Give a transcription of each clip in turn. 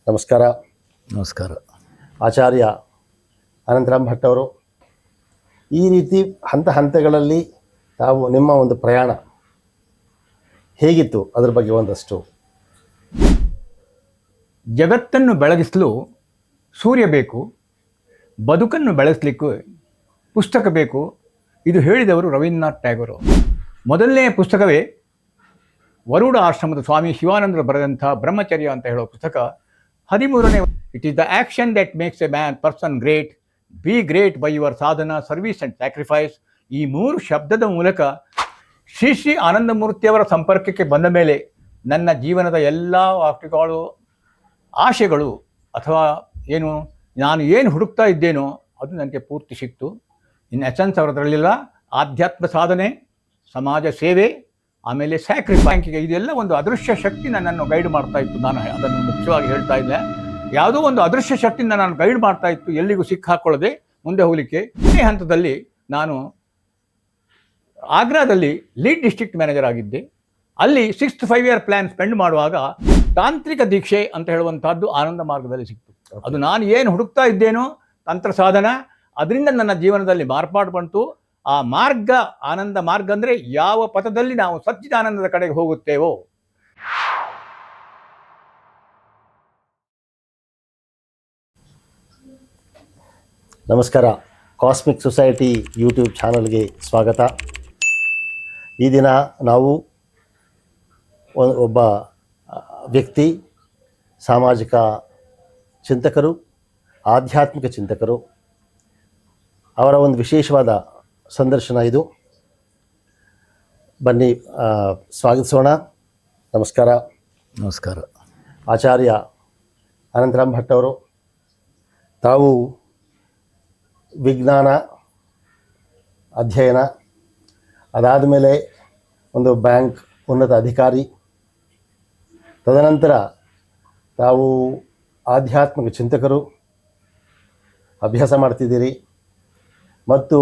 ನಮಸ್ಕಾರ. ನಮಸ್ಕಾರ. ಆಚಾರ್ಯ ಅನಂತರಾಮ್ ಭಟ್ ಅವರು, ಈ ರೀತಿ ಹಂತಗಳಲ್ಲಿ ತಾವು ನಿಮ್ಮ ಒಂದು ಪ್ರಯಾಣ ಹೇಗಿತ್ತು ಅದರ ಬಗ್ಗೆ ಒಂದಷ್ಟು. ಜಗತ್ತನ್ನು ಬೆಳಗಿಸಲು ಸೂರ್ಯ ಬೇಕು, ಬದುಕನ್ನು ಬೆಳೆಸಲಿಕ್ಕೂ ಪುಸ್ತಕ ಬೇಕು. ಇದು ಹೇಳಿದವರು ರವೀಂದ್ರನಾಥ್ ಟ್ಯಾಗೋರ್. ಮೊದಲನೇ ಪುಸ್ತಕವೇ ವರುಡ ಆಶ್ರಮದ ಸ್ವಾಮಿ ಶಿವಾನಂದರು ಬರೆದಂಥ ಬ್ರಹ್ಮಚರ್ಯ ಅಂತ ಹೇಳೋ ಪುಸ್ತಕ. 13ನೇ, it is the action that makes a person great, be great by your sadhana, service and sacrifice. ಈ 3 ಶಬ್ದದ ಮೂಲಕ ಶ್ರೀ ಆನಂದಮೂರ್ತಿಯವರ ಸಂಪರ್ಕಕ್ಕೆ ಬಂದ ಮೇಲೆ ನನ್ನ ಜೀವನದ ಎಲ್ಲ ವಾಕ್ಯಗಳು, ಆಶೆಗಳು ಅಥವಾ ನಾನು ಏನು ಹುಡುಕ್ತಾ ಇದ್ದೇನೋ ಅದು ನನಗೆ ಪೂರ್ತಿ ಸಿಕ್ತು. ಇನ್ ಎಸೆನ್ಸ್ ಅವರದ್ರಲ್ಲಿಲ್ಲ. ಆಧ್ಯಾತ್ಮ ಸಾಧನೆ, ಸಮಾಜ ಸೇವೆ, ಆಮೇಲೆ ಸ್ಯಾಕ್ರಿಫೈಸ್ಗೆ, ಇದೆಲ್ಲ ಒಂದು ಅದೃಶ್ಯ ಶಕ್ತಿ ನನ್ನನ್ನು ಗೈಡ್ ಮಾಡ್ತಾ ಇತ್ತು. ನಾನು ಅದನ್ನು ಮುಖ್ಯವಾಗಿ ಹೇಳ್ತಾ ಇದ್ದೆ. ಯಾವುದೋ ಒಂದು ಅದೃಶ್ಯ ಶಕ್ತಿಯಿಂದ ನಾನು ಗೈಡ್ ಮಾಡ್ತಾ ಇತ್ತು, ಎಲ್ಲಿಗೂ ಸಿಕ್ಕಾಕೊಳ್ಳದೆ ಮುಂದೆ ಹೋಗಲಿಕ್ಕೆ. ಈ ಹಂತದಲ್ಲಿ ನಾನು ಆಗ್ರಾದಲ್ಲಿ ಲೀಡ್ ಡಿಸ್ಟ್ರಿಕ್ಟ್ ಮ್ಯಾನೇಜರ್ ಆಗಿದ್ದೆ. ಅಲ್ಲಿ 6th 5-year ಪ್ಲ್ಯಾನ್ ಸ್ಪೆಂಡ್ ಮಾಡುವಾಗ ತಾಂತ್ರಿಕ ದೀಕ್ಷೆ ಅಂತ ಹೇಳುವಂಥದ್ದು ಆನಂದ ಮಾರ್ಗದಲ್ಲಿ ಸಿಕ್ತು. ಅದು ನಾನು ಏನು ಹುಡುಕ್ತಾ ಇದ್ದೇನೋ ತಂತ್ರ ಸಾಧನ, ಅದರಿಂದ ನನ್ನ ಜೀವನದಲ್ಲಿ ಮಾರ್ಪಾಡು ಬಂತು. ಆ ಮಾರ್ಗ, ಆನಂದ ಮಾರ್ಗ ಅಂದರೆ ಯಾವ ಪಥದಲ್ಲಿ ನಾವು ಸಚ್ಚಿದಾನಂದದ ಕಡೆಗೆ ಹೋಗುತ್ತೇವೋ. ನಮಸ್ಕಾರ. ಕಾಸ್ಮಿಕ್ ಸೊಸೈಟಿ ಯೂಟ್ಯೂಬ್ ಚಾನಲ್ಗೆ ಸ್ವಾಗತ. ಈ ದಿನ ನಾವು ಒಬ್ಬ ವ್ಯಕ್ತಿ, ಸಾಮಾಜಿಕ ಚಿಂತಕರು, ಆಧ್ಯಾತ್ಮಿಕ ಚಿಂತಕರು, ಅವರ ಒಂದು ವಿಶೇಷವಾದ ಸಂದರ್ಶನ ಇದು. ಬನ್ನಿ ಸ್ವಾಗತಿಸೋಣ. ನಮಸ್ಕಾರ. ನಮಸ್ಕಾರ. ಆಚಾರ್ಯ ಅನಂತರಾಮ್ ಭಟ್ ಅವರು, ತಾವು ವಿಜ್ಞಾನ ಅಧ್ಯಯನ, ಅದಾದ ಮೇಲೆ ಒಂದು ಬ್ಯಾಂಕ್ ಉನ್ನತ ಅಧಿಕಾರಿ, ತದನಂತರ ತಾವು ಆಧ್ಯಾತ್ಮಿಕ ಚಿಂತಕರು, ಅಭ್ಯಾಸ ಮಾಡ್ತಿದ್ದೀರಿ, ಮತ್ತು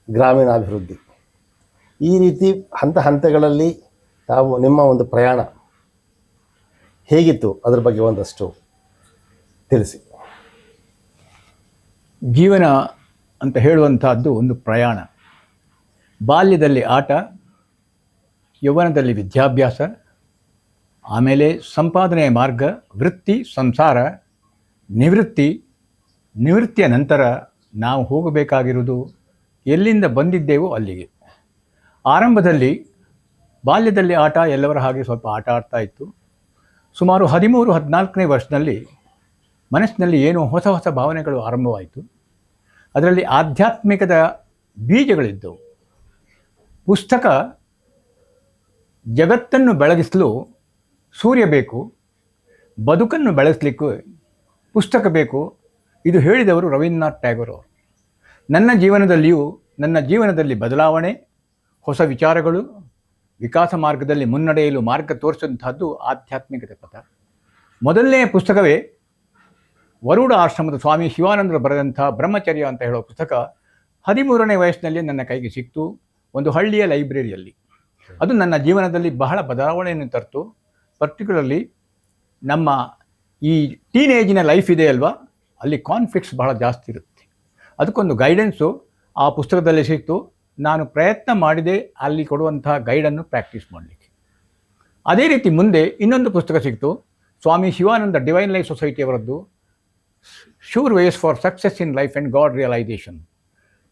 ಗ್ರಾಮೀಣಾಭಿವೃದ್ಧಿ. ಈ ರೀತಿ ಹಂತಗಳಲ್ಲಿ ತಾವು ನಿಮ್ಮ ಒಂದು ಪ್ರಯಾಣ ಹೇಗಿತ್ತು ಅದರ ಬಗ್ಗೆ ಒಂದಷ್ಟು ತಿಳಿಸಿ. ಜೀವನ ಅಂತ ಹೇಳುವಂಥದ್ದು ಒಂದು ಪ್ರಯಾಣ. ಬಾಲ್ಯದಲ್ಲಿ ಆಟ, ಯೌವನದಲ್ಲಿ ವಿದ್ಯಾಭ್ಯಾಸ, ಆಮೇಲೆ ಸಂಪಾದನೆಯ ಮಾರ್ಗ, ವೃತ್ತಿ, ಸಂಸಾರ, ನಿವೃತ್ತಿಯ ನಂತರ ನಾವು ಹೋಗಬೇಕಾಗಿರುವುದು ಎಲ್ಲಿಂದ ಬಂದಿದ್ದೇವೋ ಅಲ್ಲಿಗೆ. ಆರಂಭದಲ್ಲಿ ಬಾಲ್ಯದಲ್ಲಿ ಆಟ ಎಲ್ಲವರ ಹಾಗೆ ಸ್ವಲ್ಪ ಆಟ ಆಡ್ತಾ ಇತ್ತು. ಸುಮಾರು 13-14ನೇ ವರ್ಷದಲ್ಲಿ ಮನಸ್ಸಿನಲ್ಲಿ ಏನೋ ಹೊಸ ಭಾವನೆಗಳು ಆರಂಭವಾಯಿತು. ಅದರಲ್ಲಿ ಆಧ್ಯಾತ್ಮಿಕದ ಬೀಜಗಳಿದ್ದವು. ಪುಸ್ತಕ, ಜಗತ್ತನ್ನು ಬೆಳಗಿಸಲು ಸೂರ್ಯ ಬೇಕು, ಬದುಕನ್ನು ಬೆಳೆಸಲಿಕ್ಕೂ ಪುಸ್ತಕ ಬೇಕು. ಇದು ಹೇಳಿದವರು ರವೀಂದ್ರನಾಥ್ ಟ್ಯಾಗೋರ್ ಅವರು. ನನ್ನ ಜೀವನದಲ್ಲಿ ಬದಲಾವಣೆ, ಹೊಸ ವಿಚಾರಗಳು, ವಿಕಾಸ ಮಾರ್ಗದಲ್ಲಿ ಮುನ್ನಡೆಯಲು ಮಾರ್ಗ ತೋರಿಸಿದಂಥದ್ದು ಆಧ್ಯಾತ್ಮಿಕತೆ ಪಥ. ಮೊದಲನೇ ಪುಸ್ತಕವೇ ವರುಡ ಆಶ್ರಮದ ಸ್ವಾಮಿ ಶಿವಾನಂದರು ಬರೆದಂಥ ಬ್ರಹ್ಮಚರ್ಯ ಅಂತ ಹೇಳೋ ಪುಸ್ತಕ. 13ನೇ ವಯಸ್ಸಿನಲ್ಲಿ ನನ್ನ ಕೈಗೆ ಸಿಕ್ತು, ಒಂದು ಹಳ್ಳಿಯ ಲೈಬ್ರರಿಯಲ್ಲಿ. ಅದು ನನ್ನ ಜೀವನದಲ್ಲಿ ಬಹಳ ಬದಲಾವಣೆಯನ್ನು ತರ್ತು. ಪರ್ಟಿಕ್ಯುಲರ್ಲಿ ನಮ್ಮ ಈ ಟೀನೇಜಿನ ಲೈಫ್ ಇದೆ ಅಲ್ವಾ, ಅಲ್ಲಿ ಕಾನ್ಫ್ಲಿಕ್ಟ್ಸ್ ಬಹಳ ಜಾಸ್ತಿ ಇರುತ್ತೆ. ಅದಕ್ಕೊಂದು ಗೈಡೆನ್ಸು ಆ ಪುಸ್ತಕದಲ್ಲಿ ಸಿಕ್ತು. ನಾನು ಪ್ರಯತ್ನ ಮಾಡಿದೆ ಅಲ್ಲಿ ಕೊಡುವಂಥ ಗೈಡನ್ನು ಪ್ರಾಕ್ಟೀಸ್ ಮಾಡಲಿಕ್ಕೆ. ಅದೇ ರೀತಿ ಮುಂದೆ ಇನ್ನೊಂದು ಪುಸ್ತಕ ಸಿಕ್ತು, ಸ್ವಾಮಿ ಶಿವಾನಂದ ಡಿವೈನ್ ಲೈಫ್ ಸೊಸೈಟಿಯವರದ್ದು, sure ways for success in life and God realisation.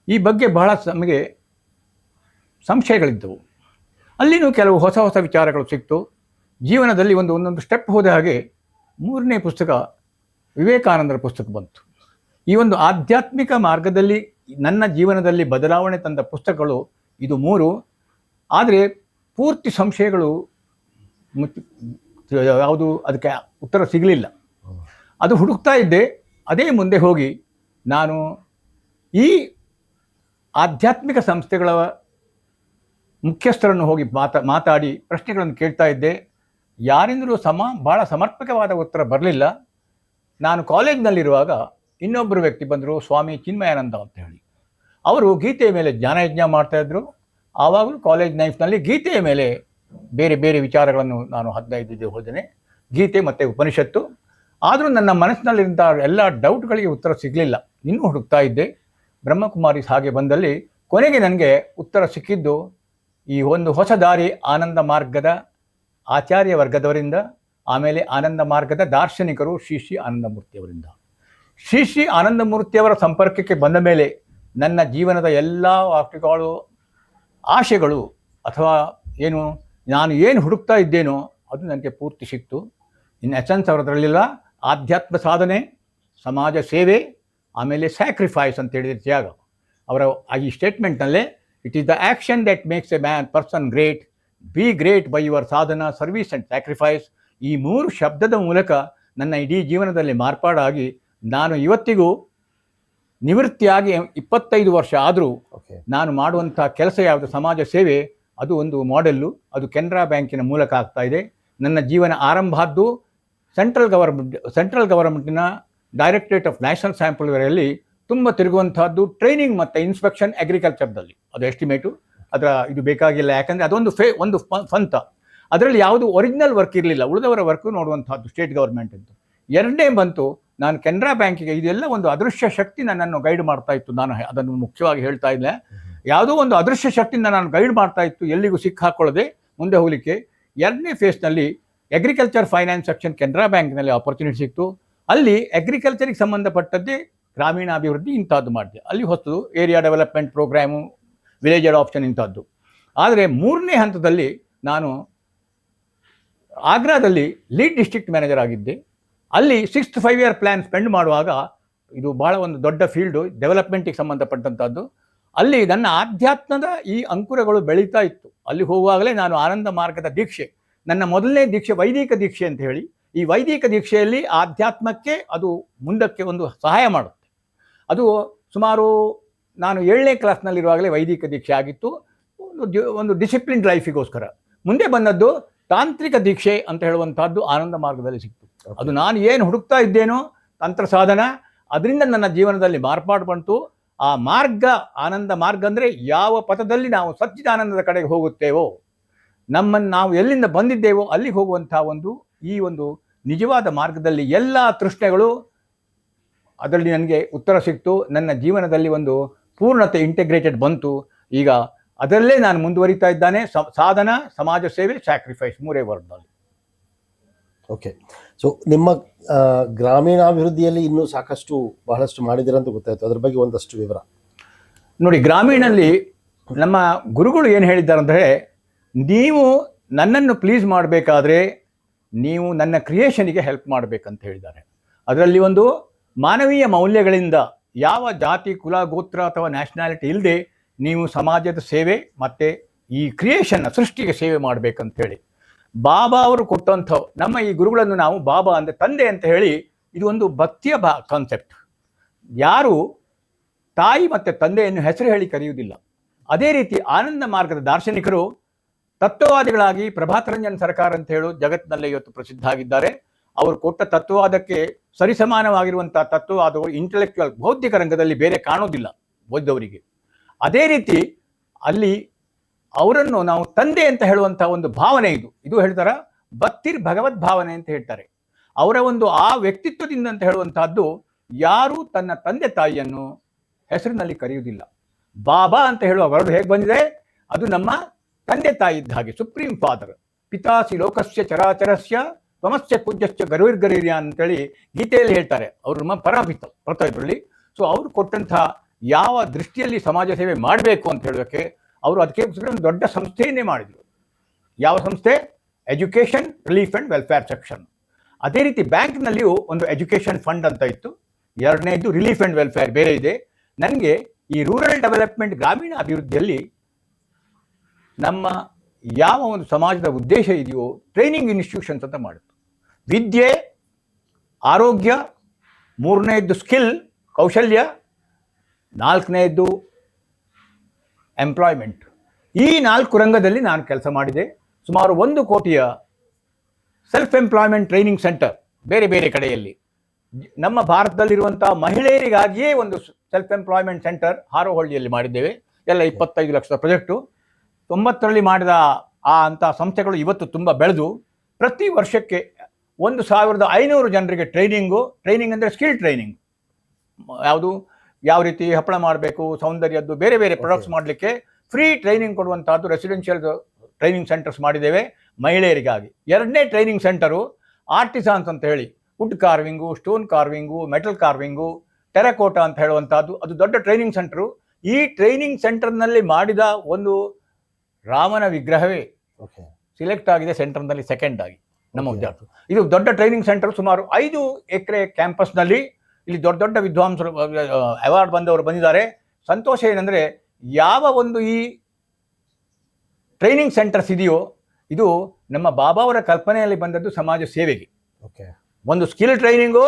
ಈ ಬಗ್ಗೆ ಬಹಳ ನಮಗೆ ಸಂಶಯಗಳಿದ್ದವು. ಅಲ್ಲಿನೂ ಕೆಲವು ಹೊಸ ವಿಚಾರಗಳು ಸಿಕ್ತು. ಜೀವನದಲ್ಲಿ ಒಂದೊಂದು ಸ್ಟೆಪ್ ಹೋದ ಹಾಗೆ 3ನೇ ಪುಸ್ತಕ ವಿವೇಕಾನಂದರ ಪುಸ್ತಕ ಬಂತು. ಈ ಒಂದು ಆಧ್ಯಾತ್ಮಿಕ ಮಾರ್ಗದಲ್ಲಿ ನನ್ನ ಜೀವನದಲ್ಲಿ ಬದಲಾವಣೆ ತಂದ ಪುಸ್ತಕಗಳು ಇದು 3. ಆದರೆ ಪೂರ್ತಿ ಸಂಶಯಗಳು ಯಾವುದು ಅದಕ್ಕೆ ಉತ್ತರ ಸಿಗಲಿಲ್ಲ. ಅದು ಹುಡುಕ್ತಾ ಇದ್ದೆ. ಅದೇ ಮುಂದೆ ಹೋಗಿ ನಾನು ಈ ಆಧ್ಯಾತ್ಮಿಕ ಸಂಸ್ಥೆಗಳ ಮುಖ್ಯಸ್ಥರನ್ನು ಹೋಗಿ ಮಾತಾಡಿ ಪ್ರಶ್ನೆಗಳನ್ನು ಕೇಳ್ತಾ ಇದ್ದೆ. ಯಾರಿಂದಲೂ ಭಾಳ ಸಮರ್ಪಕವಾದ ಉತ್ತರ ಬರಲಿಲ್ಲ. ನಾನು ಕಾಲೇಜ್ನಲ್ಲಿರುವಾಗ ಇನ್ನೊಬ್ಬರು ವ್ಯಕ್ತಿ ಬಂದರು, ಸ್ವಾಮಿ ಚಿನ್ಮಯಾನಂದ ಅಂತ ಹೇಳಿ. ಅವರು ಗೀತೆಯ ಮೇಲೆ ಜ್ಞಾನಯಜ್ಞ ಮಾಡ್ತಾಯಿದ್ರು. ಆವಾಗಲೂ ಕಾಲೇಜ್ ಲೈಫ್ನಲ್ಲಿ ಗೀತೆಯ ಮೇಲೆ ಬೇರೆ ಬೇರೆ ವಿಚಾರಗಳನ್ನು ನಾನು 15 ಹೋದೇನೆ. ಗೀತೆ ಮತ್ತು ಉಪನಿಷತ್ತು. ಆದರೂ ನನ್ನ ಮನಸ್ಸಿನಲ್ಲಿದ್ದ ಎಲ್ಲ ಡೌಟ್ಗಳಿಗೆ ಉತ್ತರ ಸಿಗಲಿಲ್ಲ. ಇನ್ನೂ ಹುಡುಕ್ತಾ ಇದ್ದೆ. ಬ್ರಹ್ಮಕುಮಾರೀಸ್ ಹಾಗೆ ಬಂದಲ್ಲಿ ಕೊನೆಗೆ ನನಗೆ ಉತ್ತರ ಸಿಕ್ಕಿದ್ದು ಈ ಒಂದು ಹೊಸ ದಾರಿ ಆನಂದ ಮಾರ್ಗದ ಆಚಾರ್ಯ ವರ್ಗದವರಿಂದ, ಆಮೇಲೆ ಆನಂದ ಮಾರ್ಗದ ದಾರ್ಶನಿಕರು ಶ್ರೀ ಶ್ರೀ ಆನಂದಮೂರ್ತಿಯವರಿಂದ. ಶ್ರೀ ಶ್ರೀ ಆನಂದಮೂರ್ತಿಯವರ ಸಂಪರ್ಕಕ್ಕೆ ಬಂದ ಮೇಲೆ ನನ್ನ ಜೀವನದ ಎಲ್ಲ ವಾಕ್ಯಗಳು, ಆಶೆಗಳು, ಅಥವಾ ನಾನು ಏನು ಹುಡುಕ್ತಾ ಇದ್ದೇನೋ ಅದು ನನಗೆ ಪೂರ್ತಿ ಸಿಕ್ತು. ಇನ್ ಎಸೆನ್ಸ್ ಅವರದ್ರಲ್ಲಿಲ್ಲ, ಆಧ್ಯಾತ್ಮ ಸಾಧನೆ, ಸಮಾಜ ಸೇವೆ, ಆಮೇಲೆ ಸ್ಯಾಕ್ರಿಫೈಸ್ ಅಂತ ಹೇಳಿದರೆ ತ್ಯಾಗ. ಅವರ ಈ ಸ್ಟೇಟ್ಮೆಂಟ್ನಲ್ಲೇ it is the action that makes a person great, be great by your sadhana, service and sacrifice. ಈ 3 ಶಬ್ದದ ಮೂಲಕ ನನ್ನ ಇಡೀ ಜೀವನದಲ್ಲಿ ಮಾರ್ಪಾಡಾಗಿ ನಾನು ಇವತ್ತಿಗೂ ನಿವೃತ್ತಿಯಾಗಿ 25 ವರ್ಷ ಆದರೂ ನಾನು ಮಾಡುವಂಥ ಕೆಲಸ ಯಾವುದು, ಸಮಾಜ ಸೇವೆ, ಅದು ಒಂದು ಮಾಡೆಲ್ಲು. ಅದು ಕೆನರಾ ಬ್ಯಾಂಕಿನ ಮೂಲಕ ಆಗ್ತಾ ಇದೆ. ನನ್ನ ಜೀವನ ಆರಂಭ ಆದ್ದು ಸೆಂಟ್ರಲ್ ಗವರ್ಮೆಂಟಿನ ಡೈರೆಕ್ಟರೇಟ್ ಆಫ್ ನ್ಯಾಷನಲ್ ಸ್ಯಾಂಪಲ್ಗಳಲ್ಲಿ ತುಂಬ ತಿರುಗುವಂಥದ್ದು, ಟ್ರೈನಿಂಗ್ ಮತ್ತು ಇನ್ಸ್ಪೆಕ್ಷನ್ ಅಗ್ರಿಕಲ್ಚರ್ದಲ್ಲಿ. ಅದು ಎಸ್ಟಿಮೇಟು, ಅದರ ಇದು ಬೇಕಾಗಿಲ್ಲ, ಯಾಕಂದರೆ ಅದೊಂದು ಒಂದು ಪಂಥ. ಅದರಲ್ಲಿ ಯಾವುದು ಒರಿಜಿನಲ್ ವರ್ಕ್ ಇರಲಿಲ್ಲ, ಉಳಿದವರ ವರ್ಕು ನೋಡುವಂಥದ್ದು ಸ್ಟೇಟ್ ಗೌರ್ಮೆಂಟ್ ಅಂತ. ಎರಡನೇ ಬಂತು ನಾನು ಕೆನರಾ ಬ್ಯಾಂಕಿಗೆ. ಇದೆಲ್ಲ ಒಂದು ಅದೃಶ್ಯ ಶಕ್ತಿ ನನ್ನನ್ನು ಗೈಡ್ ಮಾಡ್ತಾ ಇತ್ತು. ನಾನು ಅದನ್ನು ಮುಖ್ಯವಾಗಿ ಹೇಳ್ತಾ ಇಲ್ಲ, ಯಾವುದೋ ಒಂದು ಅದೃಶ್ಯ ಶಕ್ತಿಯಿಂದ ನಾನು ಗೈಡ್ ಮಾಡ್ತಾ ಇತ್ತು, ಎಲ್ಲಿಗೂ ಸಿಕ್ಕಾಕೊಳ್ಳದೆ ಮುಂದೆ ಹೋಗಲಿಕ್ಕೆ. ಎರಡನೇ ಫೇಸ್ನಲ್ಲಿ ಅಗ್ರಿಕಲ್ಚರ್ ಫೈನಾನ್ಸ್ ಸೆಕ್ಷನ್ ಕೆನರಾ ಬ್ಯಾಂಕ್ನಲ್ಲಿ ಆಪರ್ಚುನಿಟಿ ಸಿಕ್ತು. ಅಲ್ಲಿ ಅಗ್ರಿಕಲ್ಚರಿಗೆ ಸಂಬಂಧಪಟ್ಟದ್ದೇ ಗ್ರಾಮೀಣಾಭಿವೃದ್ಧಿ ಇಂಥದ್ದು ಮಾಡಿದೆ. ಅಲ್ಲಿ ಹೊಸದು area development programme, village adoption ಇಂಥದ್ದು. ಆದರೆ 3ನೇ ಹಂತದಲ್ಲಿ ನಾನು ಆಗ್ರಾದಲ್ಲಿ ಲೀಡ್ ಡಿಸ್ಟ್ರಿಕ್ಟ್ ಮ್ಯಾನೇಜರ್ ಆಗಿದ್ದೆ. ಅಲ್ಲಿ 6th 5-year ಪ್ಲ್ಯಾನ್ ಸ್ಪೆಂಡ್ ಮಾಡುವಾಗ, ಇದು ಭಾಳ ಒಂದು ದೊಡ್ಡ ಫೀಲ್ಡು, ಡೆವಲಪ್ಮೆಂಟಿಗೆ ಸಂಬಂಧಪಟ್ಟಂಥದ್ದು. ಅಲ್ಲಿ ನನ್ನ ಆಧ್ಯಾತ್ಮದ ಈ ಅಂಕುರಗಳು ಬೆಳೀತಾ ಇತ್ತು. ಅಲ್ಲಿ ಹೋಗುವಾಗಲೇ ನಾನು ಆನಂದ ಮಾರ್ಗದ ದೀಕ್ಷೆ, ನನ್ನ ಮೊದಲನೇ ದೀಕ್ಷೆ ವೈದಿಕ ದೀಕ್ಷೆ ಅಂತ ಹೇಳಿ, ಈ ವೈದಿಕ ದೀಕ್ಷೆಯಲ್ಲಿ ಆಧ್ಯಾತ್ಮಕ್ಕೆ ಅದು ಮುಂದಕ್ಕೆ ಒಂದು ಸಹಾಯ ಮಾಡುತ್ತೆ. ಅದು ಸುಮಾರು ನಾನು 7ನೇ ಕ್ಲಾಸ್ನಲ್ಲಿರುವಾಗಲೇ ವೈದಿಕ ದೀಕ್ಷೆ ಆಗಿತ್ತು, ಒಂದು ಡಿಸಿಪ್ಲಿನ್ಡ್ ಲೈಫಿಗೋಸ್ಕರ. ಮುಂದೆ ಬಂದದ್ದು ತಾಂತ್ರಿಕ ದೀಕ್ಷೆ ಅಂತ ಹೇಳುವಂಥದ್ದು ಆನಂದ ಮಾರ್ಗದಲ್ಲಿ ಸಿಕ್ತು. ಅದು ನಾನು ಏನು ಹುಡುಕ್ತಾ ಇದ್ದೇನೋ ತಂತ್ರ ಸಾಧನ, ಅದರಿಂದ ನನ್ನ ಜೀವನದಲ್ಲಿ ಮಾರ್ಪಾಡು ಬಂತು. ಆ ಮಾರ್ಗ, ಆನಂದ ಮಾರ್ಗ ಅಂದರೆ ಯಾವ ಪಥದಲ್ಲಿ ನಾವು ಸಚ್ಚಿದಾನಂದದ ಕಡೆಗೆ ಹೋಗುತ್ತೇವೋ, ನಮ್ಮನ್ನು ನಾವು ಎಲ್ಲಿಂದ ಬಂದಿದ್ದೇವೋ ಅಲ್ಲಿಗೆ ಹೋಗುವಂಥ ಈ ಒಂದು ನಿಜವಾದ ಮಾರ್ಗದಲ್ಲಿ ಎಲ್ಲ ತೃಷ್ಣೆಗಳು, ಅದರಲ್ಲಿ ನನಗೆ ಉತ್ತರ ಸಿಕ್ತು. ನನ್ನ ಜೀವನದಲ್ಲಿ ಒಂದು ಪೂರ್ಣತೆ, ಇಂಟಿಗ್ರೇಟೆಡ್ ಬಂತು. ಈಗ ಅದರಲ್ಲೇ ನಾನು ಮುಂದುವರಿತಾ ಇದ್ದಾನೆ. ಸಾಧನ, ಸಮಾಜ ಸೇವೆ, ಸ್ಯಾಕ್ರಿಫೈಸ್, 3 ವರ್ಡ್ನಲ್ಲಿ. ಓಕೆ. ಸೊ ನಿಮ್ಮ ಗ್ರಾಮೀಣಾಭಿವೃದ್ಧಿಯಲ್ಲಿ ಇನ್ನೂ ಬಹಳಷ್ಟು ಮಾಡಿದ್ದೀರ ಅಂತ ಗೊತ್ತಾಯಿತು. ಅದ್ರ ಬಗ್ಗೆ ಒಂದಷ್ಟು ವಿವರ ನೋಡಿ. ಗ್ರಾಮೀಣಲ್ಲಿ ನಮ್ಮ ಗುರುಗಳು ಏನು ಹೇಳಿದ್ದಾರೆ ಅಂದರೆ, ನೀವು ನನ್ನನ್ನು ಪ್ಲೀಸ್ ಮಾಡಬೇಕಾದ್ರೆ ನೀವು ನನ್ನ ಕ್ರಿಯೇಷನಿಗೆ ಹೆಲ್ಪ್ ಮಾಡಬೇಕಂತ ಹೇಳಿದ್ದಾರೆ. ಅದರಲ್ಲಿ ಒಂದು ಮಾನವೀಯ ಮೌಲ್ಯಗಳಿಂದ, ಯಾವ ಜಾತಿ, ಕುಲ, ಗೋತ್ರ ಅಥವಾ ನ್ಯಾಷನಾಲಿಟಿ ಇಲ್ಲದೆ ನೀವು ಸಮಾಜದ ಸೇವೆ ಮತ್ತು ಈ ಕ್ರಿಯೇಷನ್ನ, ಸೃಷ್ಟಿಗೆ ಸೇವೆ ಮಾಡಬೇಕಂತೇಳಿ ಬಾಬಾ ಅವರು ಕೊಟ್ಟಂಥ ನಮ್ಮ ಈ ಗುರುಗಳನ್ನು ನಾವು ಬಾಬಾ ಅಂದರೆ ತಂದೆ ಅಂತ ಹೇಳಿ, ಇದು ಒಂದು ಭಕ್ತಿಯ ಕಾನ್ಸೆಪ್ಟ್. ಯಾರು ತಾಯಿ ಮತ್ತು ತಂದೆಯನ್ನು ಹೆಸರು ಹೇಳಿ ಕರೆಯುವುದಿಲ್ಲ. ಅದೇ ರೀತಿ ಆನಂದ ಮಾರ್ಗದ ದಾರ್ಶನಿಕರು ತತ್ವವಾದಿಗಳಾಗಿ ಪ್ರಭಾತ್ ರಂಜನ್ ಸರ್ಕಾರ ಅಂತ ಹೇಳು ಜಗತ್ತಿನಲ್ಲೇ ಇವತ್ತು ಪ್ರಸಿದ್ಧ ಆಗಿದ್ದಾರೆ. ಅವರು ಕೊಟ್ಟ ತತ್ವವಾದಕ್ಕೆ ಸರಿಸಮಾನವಾಗಿರುವಂಥ ತತ್ವವಾದಗಳು ಇಂಟೆಲೆಕ್ಚುವಲ್, ಬೌದ್ಧಿಕ ರಂಗದಲ್ಲಿ ಬೇರೆ ಕಾಣೋದಿಲ್ಲ ಓದ್ದವರಿಗೆ. ಅದೇ ರೀತಿ ಅಲ್ಲಿ ಅವರನ್ನು ನಾವು ತಂದೆ ಅಂತ ಹೇಳುವಂಥ ಒಂದು ಭಾವನೆ, ಇದು ಹೇಳ್ತಾರೆ ಭಕ್ತಿರ್ ಭಗವದ್ ಭಾವನೆ ಅಂತ ಹೇಳ್ತಾರೆ. ಅವರ ಒಂದು ಆ ವ್ಯಕ್ತಿತ್ವದಿಂದ ಅಂತ ಹೇಳುವಂತಹದ್ದು, ಯಾರು ತನ್ನ ತಂದೆ ತಾಯಿಯನ್ನು ಹೆಸರಿನಲ್ಲಿ ಕರೆಯುವುದಿಲ್ಲ. ಬಾಬಾ ಅಂತ ಹೇಳುವ ವರ್ಡ್ ಹೇಗೆ ಬಂದಿದೆ, ಅದು ನಮ್ಮ ತಂದೆ ತಾಯಿ ಇದ್ದ ಹಾಗೆ, ಸುಪ್ರೀಂ ಫಾದರ್. ಪಿತಾಸಿ ಲೋಕಸ್ಯ ಚರಾಚರಸ್ಯ ತ್ವಮಸ್ಯ ಪೂಜ್ಯಶ್ಚ ಗರುವಿರ್ಗರೀರ್ಯ ಅಂತೇಳಿ ಗೀತೆಯಲ್ಲಿ ಹೇಳ್ತಾರೆ. ಅವರು ನಮ್ಮ ಪರಪಿತ ಇದರಲ್ಲಿ. ಸೊ ಅವರು ಕೊಟ್ಟಂಥ ಯಾವ ದೃಷ್ಟಿಯಲ್ಲಿ ಸಮಾಜ ಸೇವೆ ಮಾಡಬೇಕು ಅಂತ ಹೇಳೋದಕ್ಕೆ ಅವರು ಅದಕ್ಕೆ ಒಂದು ದೊಡ್ಡ ಸಂಸ್ಥೆಯನ್ನೇ ಮಾಡಿದರು. ಯಾವ ಸಂಸ್ಥೆ? Education relief and welfare section. ಅದೇ ರೀತಿ ಬ್ಯಾಂಕ್ನಲ್ಲಿಯೂ ಒಂದು ಎಜುಕೇಷನ್ ಫಂಡ್ ಅಂತ ಇತ್ತು. ಎರಡನೇದು ರಿಲೀಫ್ ಆ್ಯಂಡ್ ವೆಲ್ಫೇರ್ ಬೇರೆ ಇದೆ. ನನಗೆ ಈ ರೂರಲ್ ಡೆವಲಪ್ಮೆಂಟ್, ಗ್ರಾಮೀಣ ಅಭಿವೃದ್ಧಿಯಲ್ಲಿ ನಮ್ಮ ಯಾವ ಒಂದು ಸಮಾಜದ ಉದ್ದೇಶ ಇದೆಯೋ, ಟ್ರೈನಿಂಗ್ ಇನ್ಸ್ಟಿಟ್ಯೂಷನ್ಸ್ ಅಂತ ಮಾಡುತ್ತೆ. ವಿದ್ಯೆ, ಆರೋಗ್ಯ, 3ನೇದ್ದು ಸ್ಕಿಲ್, ಕೌಶಲ್ಯ, 4ನೇದ್ದು ಎಂಪ್ಲಾಯ್ಮೆಂಟ್. ಈ 4 ರಂಗದಲ್ಲಿ ನಾನು ಕೆಲಸ ಮಾಡಿದೆ. ಸುಮಾರು 1 ಕೋಟಿಯ ಸೆಲ್ಫ್ ಎಂಪ್ಲಾಯ್ಮೆಂಟ್ ಟ್ರೈನಿಂಗ್ ಸೆಂಟರ್ ಬೇರೆ ಬೇರೆ ಕಡೆಯಲ್ಲಿ. ನಮ್ಮ ಭಾರತದಲ್ಲಿರುವಂಥ ಮಹಿಳೆಯರಿಗಾಗಿಯೇ ಒಂದು ಸೆಲ್ಫ್ ಎಂಪ್ಲಾಯ್ಮೆಂಟ್ ಸೆಂಟರ್ ಹಾರೋಹಳ್ಳಿಯಲ್ಲಿ ಮಾಡಿದ್ದೇವೆ. ಎಲ್ಲ 25 ಲಕ್ಷದ ಪ್ರಾಜೆಕ್ಟು. 90ರಲ್ಲಿ ಮಾಡಿದ ಅಂಥ ಸಂಸ್ಥೆಗಳು ಇವತ್ತು ತುಂಬ ಬೆಳೆದು ಪ್ರತಿ ವರ್ಷಕ್ಕೆ 1500 ಜನರಿಗೆ ಟ್ರೈನಿಂಗ್ ಅಂದರೆ ಸ್ಕಿಲ್ ಟ್ರೈನಿಂಗ್, ಯಾವುದು ಯಾವ ರೀತಿ ಹಪ್ಪಳ ಮಾಡಬೇಕು, ಸೌಂದರ್ಯದ್ದು ಬೇರೆ ಬೇರೆ ಪ್ರಾಡಕ್ಟ್ಸ್ ಮಾಡಲಿಕ್ಕೆ ಫ್ರೀ ಟ್ರೈನಿಂಗ್ ಕೊಡುವಂಥದ್ದು ರೆಸಿಡೆನ್ಷಿಯಲ್ ಟ್ರೈನಿಂಗ್ ಸೆಂಟರ್ಸ್ ಮಾಡಿದ್ದೇವೆ ಮಹಿಳೆಯರಿಗಾಗಿ. ಎರಡನೇ ಟ್ರೈನಿಂಗ್ ಸೆಂಟರು ಆರ್ಟಿಸಾನ್ಸ್ ಅಂತ ಹೇಳಿ, wood carving, stone carving, metal carving, terracotta ಅಂತ ಹೇಳುವಂಥದ್ದು, ಅದು ದೊಡ್ಡ ಟ್ರೈನಿಂಗ್ ಸೆಂಟರು. ಈ ಟ್ರೈನಿಂಗ್ ಸೆಂಟರ್ನಲ್ಲಿ ಮಾಡಿದ ಒಂದು ರಾಮನ ವಿಗ್ರಹವೇ ಸಿಲೆಕ್ಟ್ ಆಗಿದೆ ಸೆಂಟರ್ನಲ್ಲಿ ಸೆಕೆಂಡ್ ಆಗಿ ನಮ್ಮ ವಿದ್ಯಾರ್ಥಿ. ಇದು ದೊಡ್ಡ ಟ್ರೈನಿಂಗ್ ಸೆಂಟರ್, ಸುಮಾರು 5 ಎಕರೆ ಕ್ಯಾಂಪಸ್ನಲ್ಲಿ. ಇಲ್ಲಿ ದೊಡ್ಡ ದೊಡ್ಡ ವಿದ್ವಾಂಸರು, ಅವಾರ್ಡ್ ಬಂದವರು ಬಂದಿದ್ದಾರೆ. ಸಂತೋಷ ಏನಂದರೆ, ಯಾವ ಒಂದು ಈ ಟ್ರೈನಿಂಗ್ ಸೆಂಟರ್ಸ್ ಇದೆಯೋ ಇದು ನಮ್ಮ ಬಾಬಾ ಅವರ ಕಲ್ಪನೆಯಲ್ಲಿ ಬಂದದ್ದು ಸಮಾಜ ಸೇವೆಗೆ. ಒಂದು ಸ್ಕಿಲ್ ಟ್ರೈನಿಂಗು,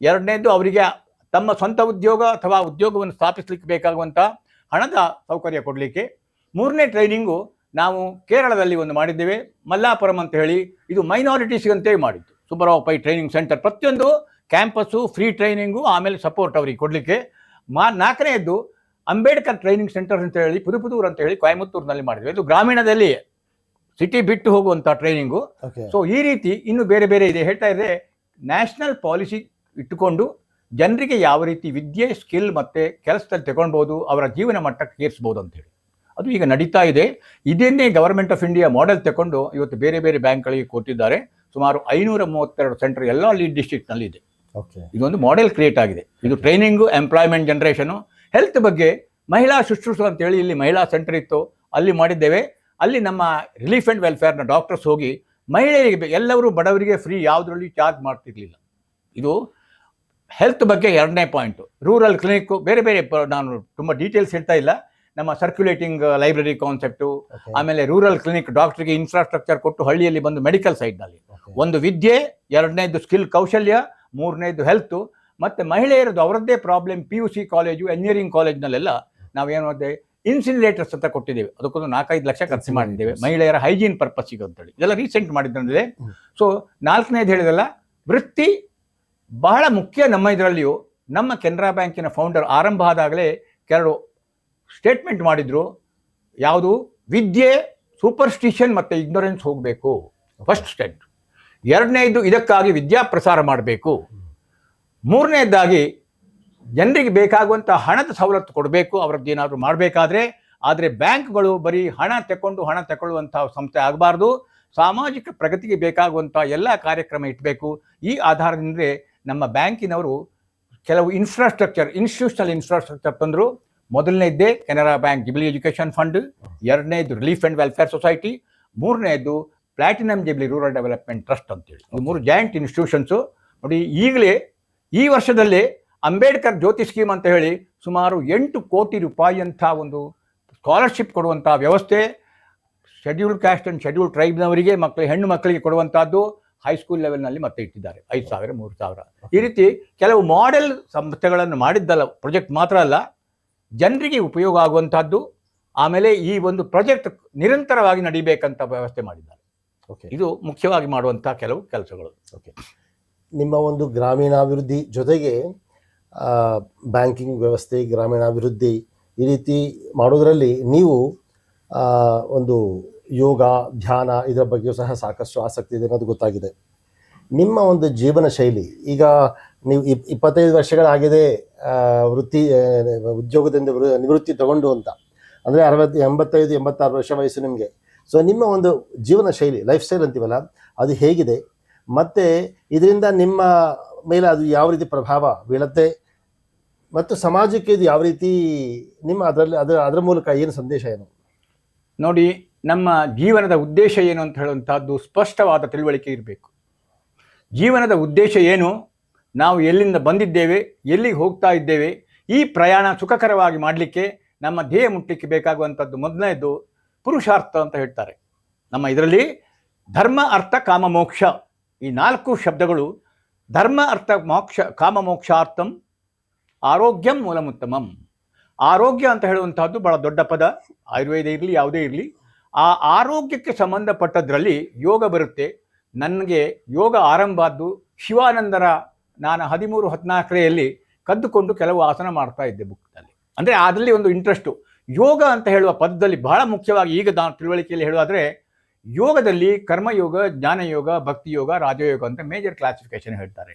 ಎರಡನೇದು ಅವರಿಗೆ ತಮ್ಮ ಸ್ವಂತ ಉದ್ಯೋಗ ಅಥವಾ ಉದ್ಯೋಗವನ್ನು ಸ್ಥಾಪಿಸಲಿಕ್ಕೆ ಬೇಕಾಗುವಂಥ ಹಣದ ಸೌಕರ್ಯ ಕೊಡಲಿಕ್ಕೆ. ಮೂರನೇ ಟ್ರೈನಿಂಗು ನಾವು ಕೇರಳದಲ್ಲಿ ಒಂದು ಮಾಡಿದ್ದೇವೆ, ಮಲ್ಲಾಪುರಂ ಅಂತ ಹೇಳಿ. ಇದು ಮೈನಾರಿಟೀಸ್ಗಂತೇ ಮಾಡಿದ್ದು ಸುಬ್ಬರಾವ್ ಪೈ ಟ್ರೈನಿಂಗ್ ಸೆಂಟರ್. ಪ್ರತಿಯೊಂದು ಕ್ಯಾಂಪಸ್ಸು ಫ್ರೀ ಟ್ರೈನಿಂಗು, ಆಮೇಲೆ ಸಪೋರ್ಟ್ ಅವರಿಗೆ ಕೊಡಲಿಕ್ಕೆ. ನಾಲ್ಕನೆಯದ್ದು ಅಂಬೇಡ್ಕರ್ ಟ್ರೈನಿಂಗ್ ಸೆಂಟರ್ ಅಂತ ಹೇಳಿ ಪುದುಪುದೂರು ಅಂತ ಹೇಳಿ ಕೊಯಮತ್ತೂರಿನಲ್ಲಿ ಮಾಡಿದ್ವಿ. ಇದು ಗ್ರಾಮೀಣದಲ್ಲಿ ಸಿಟಿ ಬಿಟ್ಟು ಹೋಗುವಂಥ ಟ್ರೈನಿಂಗು. ಸೊ ಈ ರೀತಿ ಇನ್ನು ಬೇರೆ ಬೇರೆ ಇದೆ. ಹೇಳ್ತಾ ಇದ್ದರೆ ನ್ಯಾಷನಲ್ ಪಾಲಿಸಿ ಇಟ್ಟುಕೊಂಡು ಜನರಿಗೆ ಯಾವ ರೀತಿ ವಿದ್ಯೆ, ಸ್ಕಿಲ್ ಮತ್ತು ಕೆಲಸದಲ್ಲಿ ತಗೊಳ್ಬೋದು, ಅವರ ಜೀವನ ಮಟ್ಟಕ್ಕೆ ಏರಿಸ್ಬೋದು ಅಂತೇಳಿ ಅದು ಈಗ ನಡೀತಾ ಇದೆ. ಇದನ್ನೇ ಗವರ್ಮೆಂಟ್ ಆಫ್ ಇಂಡಿಯಾ ಮಾಡೆಲ್ ತಗೊಂಡು ಇವತ್ತು ಬೇರೆ ಬೇರೆ ಬ್ಯಾಂಕ್ಗಳಿಗೆ ಕೊಟ್ಟಿದ್ದಾರೆ. ಸುಮಾರು 532 ಸೆಂಟರ್ ಎಲ್ಲ ಲೀಡ್ ಡಿಸ್ಟ್ರಿಕ್ಟ್ನಲ್ಲಿ ಇದೆ. ಇದೊಂದು ಮಾಡೆಲ್ ಕ್ರಿಯೇಟ್ ಆಗಿದೆ. ಇದು ಟ್ರೈನಿಂಗು, ಎಂಪ್ಲಾಯ್ಮೆಂಟ್ ಜನರೇಷನು, ಹೆಲ್ತ್ ಬಗ್ಗೆ ಮಹಿಳಾ ಶುಶ್ರೂಷೆ ಅಂತೇಳಿ ಇಲ್ಲಿ ಮಹಿಳಾ ಸೆಂಟರ್ ಇತ್ತು, ಅಲ್ಲಿ ಮಾಡಿದ್ದೇವೆ. ಅಲ್ಲಿ ನಮ್ಮ ರಿಲೀಫ್ ಆ್ಯಂಡ್ ವೆಲ್ಫೇರ್ನ ಡಾಕ್ಟರ್ಸ್ ಹೋಗಿ ಮಹಿಳೆಯರಿಗೆ, ಎಲ್ಲರೂ ಬಡವರಿಗೆ ಫ್ರೀ, ಯಾವುದರಲ್ಲಿ ಚಾರ್ಜ್ ಮಾಡ್ತಿರ್ಲಿಲ್ಲ. ಇದು ಹೆಲ್ತ್ ಬಗ್ಗೆ ಎರಡನೇ ಪಾಯಿಂಟು. ರೂರಲ್ ಕ್ಲಿನಿಕ್ಕು, ಬೇರೆ ಬೇರೆ, ನಾನು ತುಂಬ ಡೀಟೇಲ್ಸ್ ಹೇಳ್ತಾ ಇಲ್ಲ. ನಮ್ಮ ಸರ್ಕ್ಯುಲೇಟಿಂಗ್ ಲೈಬ್ರರಿ ಕಾನ್ಸೆಪ್ಟು, ಆಮೇಲೆ ರೂರಲ್ ಕ್ಲಿನಿಕ್, ಡಾಕ್ಟ್ರಿಗೆ ಇನ್ಫ್ರಾಸ್ಟ್ರಕ್ಚರ್ ಕೊಟ್ಟು ಹಳ್ಳಿಯಲ್ಲಿ ಬಂದು ಮೆಡಿಕಲ್ ಸೈಡ್ನಲ್ಲಿ ಒಂದು ವಿದ್ಯೆ, ಎರಡನೇದು ಸ್ಕಿಲ್ ಕೌಶಲ್ಯ, ಮೂರನೇದು ಹೆಲ್ತು. ಮತ್ತು ಮಹಿಳೆಯರದು ಅವರದ್ದೇ ಪ್ರಾಬ್ಲಮ್. PUC ಕಾಲೇಜು, ಎಂಜಿನಿಯರಿಂಗ್ ಕಾಲೇಜ್ನಲ್ಲೆಲ್ಲ ನಾವೇನು ಮಾಡಿದೆ, ಇನ್ಸಿನ್ಯುಲೇಟರ್ಸ್ ಅಂತ ಕೊಟ್ಟಿದ್ದೇವೆ. ಅದಕ್ಕೊಂದು 4-5 ಲಕ್ಷ ಖರ್ಚು ಮಾಡಿದ್ದೇವೆ ಮಹಿಳೆಯರ ಹೈಜೀನ್ ಪರ್ಪಸ್ಸಿಗೆ ಅಂತೇಳಿ. ಇದೆಲ್ಲ ರೀಸೆಂಟ್ ಮಾಡಿದ್ದಂದ್ರೆ. ಸೊ ನಾಲ್ಕನೇದು ಹೇಳಿದಲ್ಲ, ವೃತ್ತಿ ಬಹಳ ಮುಖ್ಯ. ನಮ್ಮ ಇದರಲ್ಲಿಯೂ ನಮ್ಮ ಕೆನರಾ ಬ್ಯಾಂಕಿನ ಫೌಂಡರ್ ಆರಂಭ ಆದಾಗಲೇ ಕೆಲವು ಸ್ಟೇಟ್ಮೆಂಟ್ ಮಾಡಿದರು. ಯಾವುದು? ವಿದ್ಯೆ, ಸೂಪರ್ಸ್ಟಿಷನ್ ಮತ್ತು ಇಗ್ನೊರೆನ್ಸ್ ಹೋಗಬೇಕು, ಫಸ್ಟ್ ಸ್ಟೆಪ್. ಎರಡನೇದು, ಇದಕ್ಕಾಗಿ ವಿದ್ಯಾಪ್ರಸಾರ ಮಾಡಬೇಕು. ಮೂರನೇದಾಗಿ ಜನರಿಗೆ ಬೇಕಾಗುವಂಥ ಹಣದ ಸವಲತ್ತು ಕೊಡಬೇಕು ಅವರದ್ದೇನಾದರೂ ಮಾಡಬೇಕಾದ್ರೆ. ಆದರೆ ಬ್ಯಾಂಕ್ಗಳು ಬರೀ ಹಣ ತಗೊಳ್ಳುವಂಥ ಸಂಸ್ಥೆ ಆಗಬಾರ್ದು. ಸಾಮಾಜಿಕ ಪ್ರಗತಿಗೆ ಬೇಕಾಗುವಂಥ ಎಲ್ಲ ಕಾರ್ಯಕ್ರಮ ಇಟ್ಟಬೇಕು. ಈ ಆಧಾರದಿಂದ ನಮ್ಮ ಬ್ಯಾಂಕಿನವರು ಕೆಲವು ಇನ್ಸ್ಟಿಟ್ಯೂಷನಲ್ ಇನ್ಫ್ರಾಸ್ಟ್ರಕ್ಚರ್ ತಂದರು. ಮೊದಲನೇದ್ದೇ Canara bank jubilee education fund, ಎರಡನೇದು ರಿಲೀಫ್ ಆ್ಯಂಡ್ ವೆಲ್ಫೇರ್ ಸೊಸೈಟಿ, ಮೂರನೇದು platinum jubilee rural development trust ಅಂತೇಳಿ. ಈ 3 ಜಾಯಿಂಟ್ ಇನ್ಸ್ಟಿಟ್ಯೂಷನ್ಸು. ನೋಡಿ, ಈಗಲೇ ಈ ವರ್ಷದಲ್ಲೇ ಅಂಬೇಡ್ಕರ್ ಜ್ಯೋತಿ ಸ್ಕೀಮ್ ಅಂತ ಹೇಳಿ ಸುಮಾರು 8 ಕೋಟಿ ರೂಪಾಯಿ ಅಂತ ಒಂದು ಸ್ಕಾಲರ್ಶಿಪ್ ಕೊಡುವಂಥ ವ್ಯವಸ್ಥೆ, ಶೆಡ್ಯೂಲ್ಡ್ ಕ್ಯಾಸ್ಟ್ ಆ್ಯಂಡ್ ಶೆಡ್ಯೂಲ್ಡ್ ಟ್ರೈಬ್ನವರಿಗೆ, ಹೆಣ್ಣು ಮಕ್ಕಳಿಗೆ ಕೊಡುವಂಥದ್ದು ಹೈಸ್ಕೂಲ್ ಲೆವೆಲ್ನಲ್ಲಿ ಮತ್ತೆ ಇಟ್ಟಿದ್ದಾರೆ. 5,000, 3,000. ಈ ರೀತಿ ಕೆಲವು ಮಾಡೆಲ್ ಸಂಸ್ಥೆಗಳನ್ನು ಮಾಡಿದ್ದಲ್ಲ, ಪ್ರಾಜೆಕ್ಟ್ ಮಾತ್ರ ಅಲ್ಲ, ಜನರಿಗೆ ಉಪಯೋಗ ಆಗುವಂಥದ್ದು. ಆಮೇಲೆ ಈ ಒಂದು ಪ್ರಾಜೆಕ್ಟ್ ನಿರಂತರವಾಗಿ ನಡೀಬೇಕಂತ ವ್ಯವಸ್ಥೆ ಮಾಡಿದ್ದಾರೆ. ಇದು ಮುಖ್ಯವಾಗಿ ಮಾಡುವಂಥ ಕೆಲವು ಕೆಲಸಗಳು. ನಿಮ್ಮ ಒಂದು ಗ್ರಾಮೀಣಾಭಿವೃದ್ಧಿ ಜೊತೆಗೆ ಬ್ಯಾಂಕಿಂಗ್ ವ್ಯವಸ್ಥೆ, ಗ್ರಾಮೀಣಾಭಿವೃದ್ಧಿ ಈ ರೀತಿ ಮಾಡೋದರಲ್ಲಿ ನೀವು ಒಂದು ಯೋಗ, ಧ್ಯಾನ ಇದರ ಬಗ್ಗೆಯೂ ಸಹ ಸಾಕಷ್ಟು ಆಸಕ್ತಿ ಇದೆ ಅನ್ನೋದು ಗೊತ್ತಾಗಿದೆ. ನಿಮ್ಮ ಒಂದು ಜೀವನ ಶೈಲಿ, ಈಗ ನೀವು 25 ವರ್ಷಗಳಾಗಿದೆ ಉದ್ಯೋಗದಿಂದ ನಿವೃತ್ತಿ ತಗೊಂಡು ಅಂತ, ಅಂದರೆ 85, 86 ವರ್ಷ ವಯಸ್ಸು ನಿಮಗೆ. ಸೊ ನಿಮ್ಮ ಒಂದು ಜೀವನ ಶೈಲಿ, ಲೈಫ್ ಸ್ಟೈಲ್ ಅಂತೀವಲ್ಲ, ಅದು ಹೇಗಿದೆ? ಮತ್ತು ಇದರಿಂದ ನಿಮ್ಮ ಮೇಲೆ ಅದು ಯಾವ ರೀತಿ ಪ್ರಭಾವ ಬೀಳುತ್ತೆ, ಮತ್ತು ಸಮಾಜಕ್ಕೆ ಇದು ಯಾವ ರೀತಿ ನಿಮ್ಮ ಅದರ ಮೂಲಕ ಏನು ಸಂದೇಶ ಏನು? ನೋಡಿ, ನಮ್ಮ ಜೀವನದ ಉದ್ದೇಶ ಏನು ಅಂತ ಹೇಳುವಂಥದ್ದು ಸ್ಪಷ್ಟವಾದ ತಿಳುವಳಿಕೆ ಇರಬೇಕು. ಜೀವನದ ಉದ್ದೇಶ ಏನು, ನಾವು ಎಲ್ಲಿಂದ ಬಂದಿದ್ದೇವೆ, ಎಲ್ಲಿಗೆ ಹೋಗ್ತಾ ಇದ್ದೇವೆ, ಈ ಪ್ರಯಾಣ ಸುಖಕರವಾಗಿ ಮಾಡಲಿಕ್ಕೆ, ನಮ್ಮ ಧ್ಯೇಯ ಮುಟ್ಟಲಿಕ್ಕೆ ಬೇಕಾಗುವಂಥದ್ದು ಮೊದಲನೇದು ಪುರುಷಾರ್ಥ ಅಂತ ಹೇಳ್ತಾರೆ. ನಮ್ಮ ಇದರಲ್ಲಿ ಧರ್ಮ, ಅರ್ಥ, ಕಾಮ, ಮೋಕ್ಷ, ಈ 4 ಶಬ್ದಗಳು. ಧರ್ಮ, ಅರ್ಥ, ಮೋಕ್ಷ, ಕಾಮ, ಮೋಕ್ಷಾರ್ಥಂ ಆರೋಗ್ಯಂ ಮೂಲಮುತ್ತಮಂ. ಆರೋಗ್ಯ ಅಂತ ಹೇಳುವಂತಹದ್ದು ಬಹಳ ದೊಡ್ಡ ಪದ. ಆಯುರ್ವೇದ ಇರಲಿ, ಯಾವುದೇ ಇರಲಿ, ಆ ಆರೋಗ್ಯಕ್ಕೆ ಸಂಬಂಧಪಟ್ಟದ್ರಲ್ಲಿ ಯೋಗ ಬರುತ್ತೆ. ನನಗೆ ಯೋಗ ಆರಂಭದ್ದು ಶಿವಾನಂದರ, ನಾನು 13-14ರಲ್ಲಿ ಕದ್ದುಕೊಂಡು ಕೆಲವು ಆಸನ ಮಾಡ್ತಾ ಇದ್ದೆ ಬುಕ್ನಲ್ಲಿ. ಅಂದರೆ ಅದರಲ್ಲಿ ಒಂದು ಇಂಟ್ರೆಸ್ಟು. ಯೋಗ ಅಂತ ಹೇಳುವ ಪದದಲ್ಲಿ ಬಹಳ ಮುಖ್ಯವಾಗಿ ಈಗ ನಾನು ತಿಳುವಳಿಕೆಯಲ್ಲಿ ಹೇಳುವಾದರೆ, ಯೋಗದಲ್ಲಿ ಕರ್ಮಯೋಗ, ಜ್ಞಾನಯೋಗ, ಭಕ್ತಿಯೋಗ, ರಾಜಯೋಗ ಅಂತ ಮೇಜರ್ ಕ್ಲಾಸಿಫಿಕೇಶನ್ ಹೇಳ್ತಾರೆ.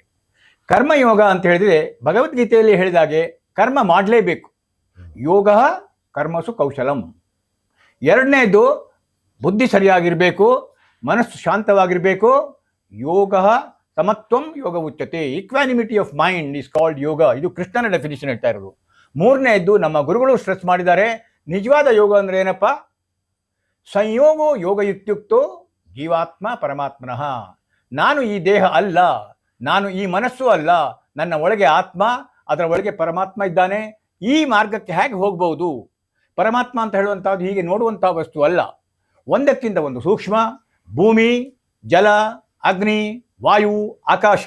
ಕರ್ಮಯೋಗ ಅಂತ ಹೇಳಿದರೆ ಭಗವದ್ಗೀತೆಯಲ್ಲಿ ಹೇಳಿದಾಗೆ ಕರ್ಮ ಮಾಡಲೇಬೇಕು. ಯೋಗ ಕರ್ಮಸು ಕೌಶಲಂ. ಎರಡನೇದು ಬುದ್ಧಿ ಸರಿಯಾಗಿರಬೇಕು, ಮನಸ್ಸು ಶಾಂತವಾಗಿರಬೇಕು. ಯೋಗ ಸಮತ್ವಂ ಯೋಗ ಉಚ್ಯತೆ, equanimity of mind is called yoga. ಇದು ಕೃಷ್ಣನ ಡೆಫಿನಿಷನ್ ಹೇಳ್ತಾ ಇರೋದು. ಮೂರನೇದ್ದು ನಮ್ಮ ಗುರುಗಳು ಸ್ಟ್ರೆಸ್ ಮಾಡಿದ್ದಾರೆ, ನಿಜವಾದ ಯೋಗ ಅಂದರೆ ಏನಪ್ಪ? ಸಂಯೋಗೋ ಯೋಗ ಇತ್ಯುಕ್ತೋ ಜೀವಾತ್ಮ ಪರಮಾತ್ಮನಃ. ನಾನು ಈ ದೇಹ ಅಲ್ಲ, ನಾನು ಈ ಮನಸ್ಸು ಅಲ್ಲ, ನನ್ನ ಒಳಗೆ ಆತ್ಮ, ಅದರ ಒಳಗೆ ಪರಮಾತ್ಮ ಇದ್ದಾನೆ. ಈ ಮಾರ್ಗಕ್ಕೆ ಹೇಗೆ ಹೋಗ್ಬೋದು? ಪರಮಾತ್ಮ ಅಂತ ಹೇಳುವಂಥದ್ದು ಹೀಗೆ ನೋಡುವಂಥ ವಸ್ತು ಅಲ್ಲ, ಒಂದಕ್ಕಿಂತ ಒಂದು ಸೂಕ್ಷ್ಮ. ಭೂಮಿ, ಜಲ, ಅಗ್ನಿ, ವಾಯು, ಆಕಾಶ,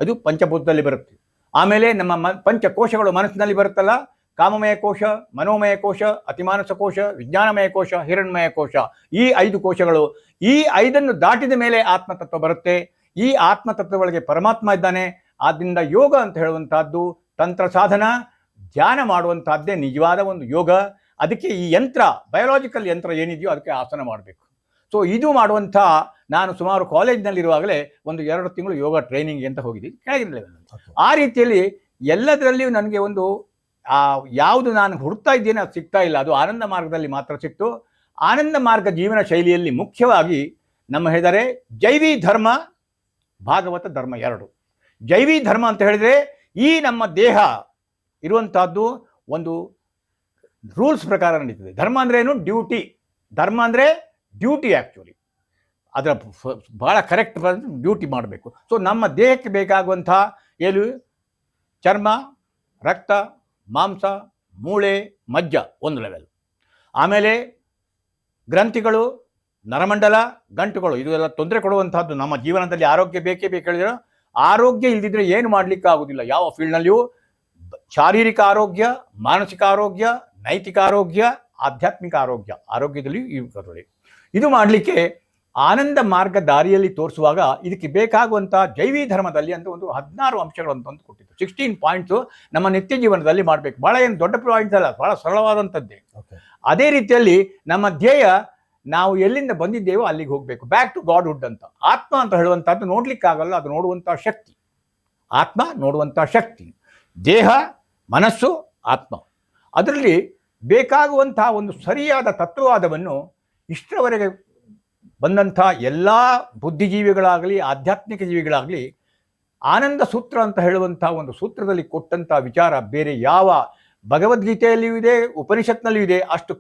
ಅದು ಪಂಚಭೂತದಲ್ಲಿ ಬರುತ್ತೆ. ಆಮೇಲೆ ನಮ್ಮ ಪಂಚಕೋಶಗಳು ಮನಸ್ಸಿನಲ್ಲಿ ಬರುತ್ತಲ್ಲ, ಕಾಮಮಯ ಕೋಶ, ಮನೋಮಯ ಕೋಶ, ಅತಿಮಾನಸ ಕೋಶ, ವಿಜ್ಞಾನಮಯ ಕೋಶ, ಹಿರಣ್ಮಯ ಕೋಶ. ಈ 5 ಕೋಶಗಳು, ಈ 5 ದಾಟಿದ ಮೇಲೆ ಆತ್ಮತತ್ವ ಬರುತ್ತೆ. ಈ ಆತ್ಮತತ್ವ ಒಳಗೆ ಪರಮಾತ್ಮ ಇದ್ದಾನೆ. ಆದ್ದರಿಂದ ಯೋಗ ಅಂತ ಹೇಳುವಂತಹದ್ದು ತಂತ್ರ ಸಾಧನ, ಧ್ಯಾನ ಮಾಡುವಂತಹದ್ದೇ ನಿಜವಾದ ಒಂದು ಯೋಗ. ಅದಕ್ಕೆ ಈ ಯಂತ್ರ, ಬಯೋಲಾಜಿಕಲ್ ಯಂತ್ರ ಏನಿದೆಯೋ ಅದಕ್ಕೆ ಆಸನ ಮಾಡಬೇಕು. ಸೊ ಇದು ಮಾಡುವಂಥ, ನಾನು ಸುಮಾರು ಕಾಲೇಜ್ನಲ್ಲಿರುವಾಗಲೇ ಒಂದು 2 ತಿಂಗಳು ಯೋಗ ಟ್ರೈನಿಂಗ್ ಅಂತ ಹೋಗಿದ್ದೀನಿ, ಕೆಳಗಿನ ಲೆವೆಲ್ನಲ್ಲಿ. ಆ ರೀತಿಯಲ್ಲಿ ಎಲ್ಲದರಲ್ಲಿಯೂ ನನಗೆ ಒಂದು ಯಾವುದು ನಾನು ಹುಡುಕ್ತಾ ಇದ್ದೇನೆ ಅದು ಸಿಗ್ತಾ ಇಲ್ಲ. ಅದು ಆನಂದ ಮಾರ್ಗದಲ್ಲಿ ಮಾತ್ರ ಸಿಕ್ತು. ಆನಂದ ಮಾರ್ಗ ಜೀವನ ಶೈಲಿಯಲ್ಲಿ ಮುಖ್ಯವಾಗಿ ನಮ್ಮ ಹೇಳಿದರೆ ಜೈವಿ ಧರ್ಮ, ಭಾಗವತ ಧರ್ಮ 2. ಜೈವಿ ಧರ್ಮ ಅಂತ ಹೇಳಿದರೆ ಈ ನಮ್ಮ ದೇಹ ಇರುವಂತಹದ್ದು ಒಂದು ರೂಲ್ಸ್ ಪ್ರಕಾರ ನಡೀತದೆ. ಧರ್ಮ ಅಂದ್ರೆ ಏನು? ಡ್ಯೂಟಿ. ಧರ್ಮ ಅಂದರೆ ಡ್ಯೂಟಿ. ಆ್ಯಕ್ಚುಲಿ ಅದರ ಭಾಳ ಕರೆಕ್ಟ್ ಡ್ಯೂಟಿ ಮಾಡಬೇಕು. ಸೊ ನಮ್ಮ ದೇಹಕ್ಕೆ ಬೇಕಾಗುವಂಥ ಏನು ಚರ್ಮ, ರಕ್ತ, ಮಾಂಸ, ಮೂಳೆ, ಮಜ್ಜ ಒಂದು ಲೆವೆಲ್. ಆಮೇಲೆ ಗ್ರಂಥಿಗಳು, ನರಮಂಡಲ, ಗಂಟುಗಳು, ಇದು ಎಲ್ಲ ತೊಂದರೆ ಕೊಡುವಂತಹದ್ದು. ನಮ್ಮ ಜೀವನದಲ್ಲಿ ಆರೋಗ್ಯ ಬೇಕೇ ಬೇಕು. ಹೇಳಿದ್ರೆ ಆರೋಗ್ಯ ಇಲ್ದಿದ್ರೆ ಏನು ಮಾಡಲಿಕ್ಕೆ ಆಗೋದಿಲ್ಲ ಯಾವ ಫೀಲ್ಡ್ನಲ್ಲಿಯೂ. ಶಾರೀರಿಕ ಆರೋಗ್ಯ, ಮಾನಸಿಕ ಆರೋಗ್ಯ, ನೈತಿಕ ಆರೋಗ್ಯ, ಆಧ್ಯಾತ್ಮಿಕ ಆರೋಗ್ಯ, ಆರೋಗ್ಯದಲ್ಲಿ ಇದು ಮಾಡಲಿಕ್ಕೆ ಆನಂದ ಮಾರ್ಗ ದಾರಿಯಲ್ಲಿ ತೋರಿಸುವಾಗ ಇದಕ್ಕೆ ಬೇಕಾಗುವಂಥ ಜೈವಿ ಧರ್ಮದಲ್ಲಿ ಅಂತ ಒಂದು 16 ಅಂಶಗಳು ಅಂತ ಒಂದು ಕೊಟ್ಟಿದ್ದು. 16 ಪಾಯಿಂಟ್ಸು ನಮ್ಮ ನಿತ್ಯ ಜೀವನದಲ್ಲಿ ಮಾಡಬೇಕು. ಭಾಳ ಏನು ದೊಡ್ಡ ಪಾಯಿಂಟ್ಸ್ ಅಲ್ಲ, ಭಾಳ ಸರಳವಾದಂಥದ್ದೇ. ಅದೇ ರೀತಿಯಲ್ಲಿ ನಮ್ಮ ಧ್ಯೇಯ, ನಾವು ಎಲ್ಲಿಂದ ಬಂದಿದ್ದೇವೋ ಅಲ್ಲಿಗೆ ಹೋಗಬೇಕು. ಬ್ಯಾಕ್ ಟು ಗಾಡ್ಹುಡ್ ಅಂತ. ಆತ್ಮ ಅಂತ ಹೇಳುವಂಥದ್ದು ನೋಡ್ಲಿಕ್ಕಾಗಲ್ಲ, ಅದು ನೋಡುವಂಥ ಶಕ್ತಿ. ಆತ್ಮ ನೋಡುವಂಥ ಶಕ್ತಿ. ದೇಹ, ಮನಸ್ಸು, ಆತ್ಮ. ಅದರಲ್ಲಿ ಬೇಕಾಗುವಂಥ ಒಂದು ಸರಿಯಾದ ತತ್ವವಾದವನ್ನು ಇಷ್ಟರವರೆಗೆ ಬಂದಂಥ ಎಲ್ಲ ಬುದ್ಧಿಜೀವಿಗಳಾಗಲಿ ಆಧ್ಯಾತ್ಮಿಕ ಜೀವಿಗಳಾಗಲಿ ಆನಂದ ಸೂತ್ರ ಅಂತ ಹೇಳುವಂಥ ಒಂದು ಸೂತ್ರದಲ್ಲಿ ಕೊಟ್ಟಂಥ ವಿಚಾರ ಬೇರೆ ಯಾವ ಭಗವದ್ಗೀತೆಯಲ್ಲಿಯೂ ಇದೆ, ಉಪನಿಷತ್ನಲ್ಲಿಯೂ ಇದೆ. ಅಷ್ಟು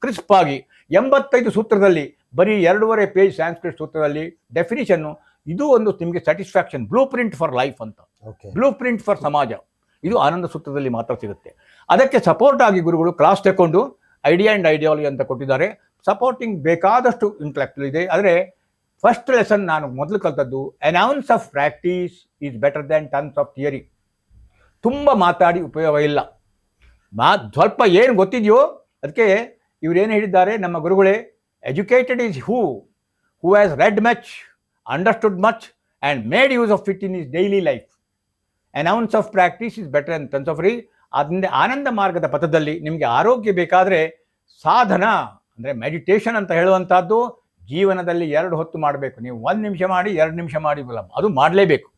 ಕ್ರಿಸ್ಪ್ ಆಗಿ 85 ಸೂತ್ರದಲ್ಲಿ ಬರೀ 2.5 ಪೇಜ್ ಸಂಸ್ಕೃತ ಸೂತ್ರದಲ್ಲಿ ಡೆಫಿನಿಷನ್ನು. ಇದು ಒಂದು ನಿಮಗೆ satisfaction. Blue print for life ಅಂತ, ಬ್ಲೂ ಪ್ರಿಂಟ್ ಫಾರ್ ಸಮಾಜ. ಇದು ಆನಂದ ಸೂತ್ರದಲ್ಲಿ ಮಾತ್ರ ಸಿಗುತ್ತೆ. ಅದಕ್ಕೆ ಸಪೋರ್ಟ್ ಆಗಿ ಗುರುಗಳು ಕ್ಲಾಸ್ ತಗೊಂಡು ಐಡಿಯಾ ಆ್ಯಂಡ್ ಐಡಿಯಾಲಜಿ ಅಂತ ಕೊಟ್ಟಿದ್ದಾರೆ. ಸಪೋರ್ಟಿಂಗ್ ಬೇಕಾದಷ್ಟು ಇಂಟೆಲೆಕ್ಚುಯಲ್ ಇದೆ. ಆದರೆ ಫಸ್ಟ್ ಲೆಸನ್ ನಾನು ಮೊದಲು ಕಲ್ತದ್ದು, N ounce of practice is better than tons of theory. ತುಂಬ ಮಾತಾಡಿ ಉಪಯೋಗ ಇಲ್ಲ. ಸ್ವಲ್ಪ ಏನು ಗೊತ್ತಿದೆಯೋ ಅದಕ್ಕೆ ಇವರೇನು ಹೇಳಿದ್ದಾರೆ ನಮ್ಮ ಗುರುಗಳೇ, educated is who has read much, understood much and made use of it in his daily life. An ounce of practice is better than tons of theory. ಆದ್ದರಿಂದ ಆನಂದ ಮಾರ್ಗದ ಪಥದಲ್ಲಿ ನಿಮಗೆ ಆರೋಗ್ಯ ಬೇಕಾದರೆ ಸಾಧನ ಅಂದರೆ ಮೆಡಿಟೇಷನ್ ಅಂತ ಹೇಳುವಂಥದ್ದು ಜೀವನದಲ್ಲಿ 2 ಹೊತ್ತು ಮಾಡಬೇಕು. ನೀವು 1 ನಿಮಿಷ ಮಾಡಿ 2 ನಿಮಿಷ ಮಾಡಿ ಅದು ಮಾಡಲೇಬೇಕು.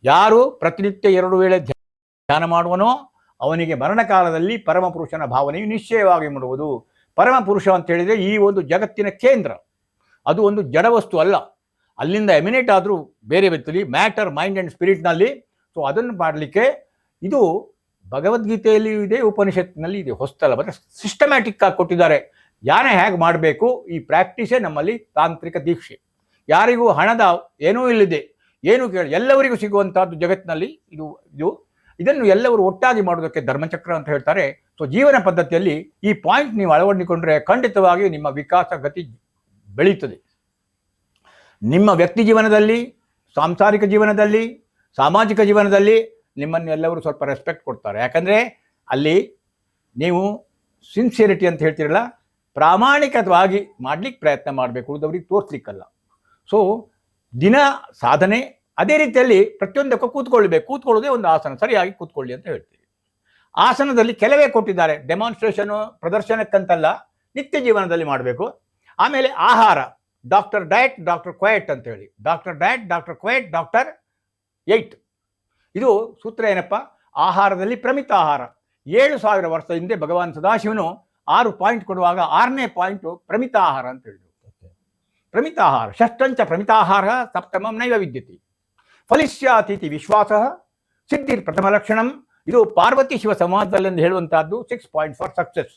ಯಾರು ಪ್ರತಿನಿತ್ಯ 2 ವೇಳೆ ಧ್ಯಾನ ಮಾಡುವನೋ ಅವನಿಗೆ ಮರಣಕಾಲದಲ್ಲಿ ಪರಮಪುರುಷನ ಭಾವನೆಯು ನಿಶ್ಚಯವಾಗಿ ಮೂಡುವುದು. ಪರಮಪುರುಷ ಅಂತ ಹೇಳಿದರೆ ಈ ಒಂದು ಜಗತ್ತಿನ ಕೇಂದ್ರ, ಅದು ಒಂದು ಜಡವಸ್ತು ಅಲ್ಲ. ಅಲ್ಲಿಂದ ಎಮಿನೇಟ್ ಆದರೂ ಬೇರೆ ವ್ಯಕ್ತಿಲಿ ಮ್ಯಾಟರ್, ಮೈಂಡ್ ಆ್ಯಂಡ್ ಸ್ಪಿರಿಟ್ನಲ್ಲಿ. ಸೊ ಅದನ್ನು ಮಾಡಲಿಕ್ಕೆ ಇದು ಭಗವದ್ಗೀತೆಯಲ್ಲಿಯೂ ಇದೆ, ಉಪನಿಷತ್ತಿನಲ್ಲಿ ಇದೆ, ಹೊಸ್ತಲ್ಲ. ಮತ್ತು ಸಿಸ್ಟಮ್ಯಾಟಿಕ್ ಆಗಿ ಕೊಟ್ಟಿದ್ದಾರೆ. ಯಾನೇ ಹೇಗೆ ಮಾಡಬೇಕು, ಈ ಪ್ರಾಕ್ಟೀಸೇ ನಮ್ಮಲ್ಲಿ ತಾಂತ್ರಿಕ ದೀಕ್ಷೆ. ಯಾರಿಗೂ ಹಣದ ಏನೂ ಇಲ್ಲಿದೆ, ಏನು ಕೇಳಿ ಎಲ್ಲವರಿಗೂ ಸಿಗುವಂಥದ್ದು ಜಗತ್ತಿನಲ್ಲಿ ಇದನ್ನು ಎಲ್ಲವರು ಒಟ್ಟಾಗಿ ಮಾಡೋದಕ್ಕೆ ಧರ್ಮಚಕ್ರ ಅಂತ ಹೇಳ್ತಾರೆ. ಸೊ ಜೀವನ ಪದ್ಧತಿಯಲ್ಲಿ ಈ ಪಾಯಿಂಟ್ ನೀವು ಅಳವಡಿಸಿಕೊಂಡ್ರೆ ಖಂಡಿತವಾಗಿ ನಿಮ್ಮ ವಿಕಾಸ ಗತಿ ಬೆಳೀತದೆ. ನಿಮ್ಮ ವ್ಯಕ್ತಿ ಜೀವನದಲ್ಲಿ, ಸಾಂಸಾರಿಕ ಜೀವನದಲ್ಲಿ, ಸಾಮಾಜಿಕ ಜೀವನದಲ್ಲಿ ನಿಮ್ಮನ್ನು ಎಲ್ಲವರು ಸ್ವಲ್ಪ ರೆಸ್ಪೆಕ್ಟ್ ಕೊಡ್ತಾರೆ. ಯಾಕಂದರೆ ಅಲ್ಲಿ ನೀವು ಸಿನ್ಸಿಯರಿಟಿ ಅಂತ ಹೇಳ್ತಿರಲ್ಲ, ಪ್ರಾಮಾಣಿಕವಾಗಿ ಮಾಡಲಿಕ್ಕೆ ಪ್ರಯತ್ನ ಮಾಡಬೇಕು, ಉಳಿದವ್ರಿಗೆ ತೋರಿಸ್ಲಿಕ್ಕಲ್ಲ. ಸೊ ದಿನ ಸಾಧನೆ. ಅದೇ ರೀತಿಯಲ್ಲಿ ಪ್ರತಿಯೊಂದಕ್ಕೂ ಕೂತ್ಕೊಳ್ಳೋದೇ ಒಂದು ಆಸನ, ಸರಿಯಾಗಿ ಕೂತ್ಕೊಳ್ಳಿ ಅಂತ ಹೇಳ್ತೀವಿ. ಆಸನದಲ್ಲಿ ಕೆಲವೇ ಕೊಟ್ಟಿದ್ದಾರೆ, ಡೆಮಾನ್ಸ್ಟ್ರೇಷನು ಪ್ರದರ್ಶನಕ್ಕಂತಲ್ಲ, ನಿತ್ಯ ಜೀವನದಲ್ಲಿ ಮಾಡಬೇಕು. ಆಮೇಲೆ ಆಹಾರ, ಡಾಕ್ಟರ್ ಡಯಟ್, ಡಾಕ್ಟರ್ ಕ್ವಯಟ್ ಅಂತೇಳಿ. Doctor diet, doctor quiet, doctor 8. ಇದು ಸೂತ್ರ ಏನಪ್ಪ? ಆಹಾರದಲ್ಲಿ ಪ್ರಮಿತ ಆಹಾರ. 7,000 ವರ್ಷ ಹಿಂದೆ ಭಗವಾನ್ ಸದಾಶಿವನು 6 ಪಾಯಿಂಟ್ ಕೊಡುವಾಗ 6ನೇ ಪಾಯಿಂಟು ಪ್ರಮಿತ ಆಹಾರ ಅಂತ ಹೇಳಿದರು. ಪ್ರಮಿತ ಆಹಾರ ಷಷ್ಠಂಚ ಪ್ರಮಿತಾಹಾರ ಸಪ್ತಮಂ ನೈವ ವಿದ್ಯತೆ ಫಲಿಷ್ಯಾತೀತಿ ವಿಶ್ವಾಸ ಸಿದ್ಧಿರ್ ಪ್ರಥಮ ಲಕ್ಷಣಂ. ಇದು ಪಾರ್ವತಿ ಶಿವ ಸಂವಾದದಲ್ಲಿ ಎಂದು ಹೇಳುವಂತಹದ್ದು 6 ಪಾಯಿಂಟ್ ಫಾರ್ ಸಕ್ಸೆಸ್.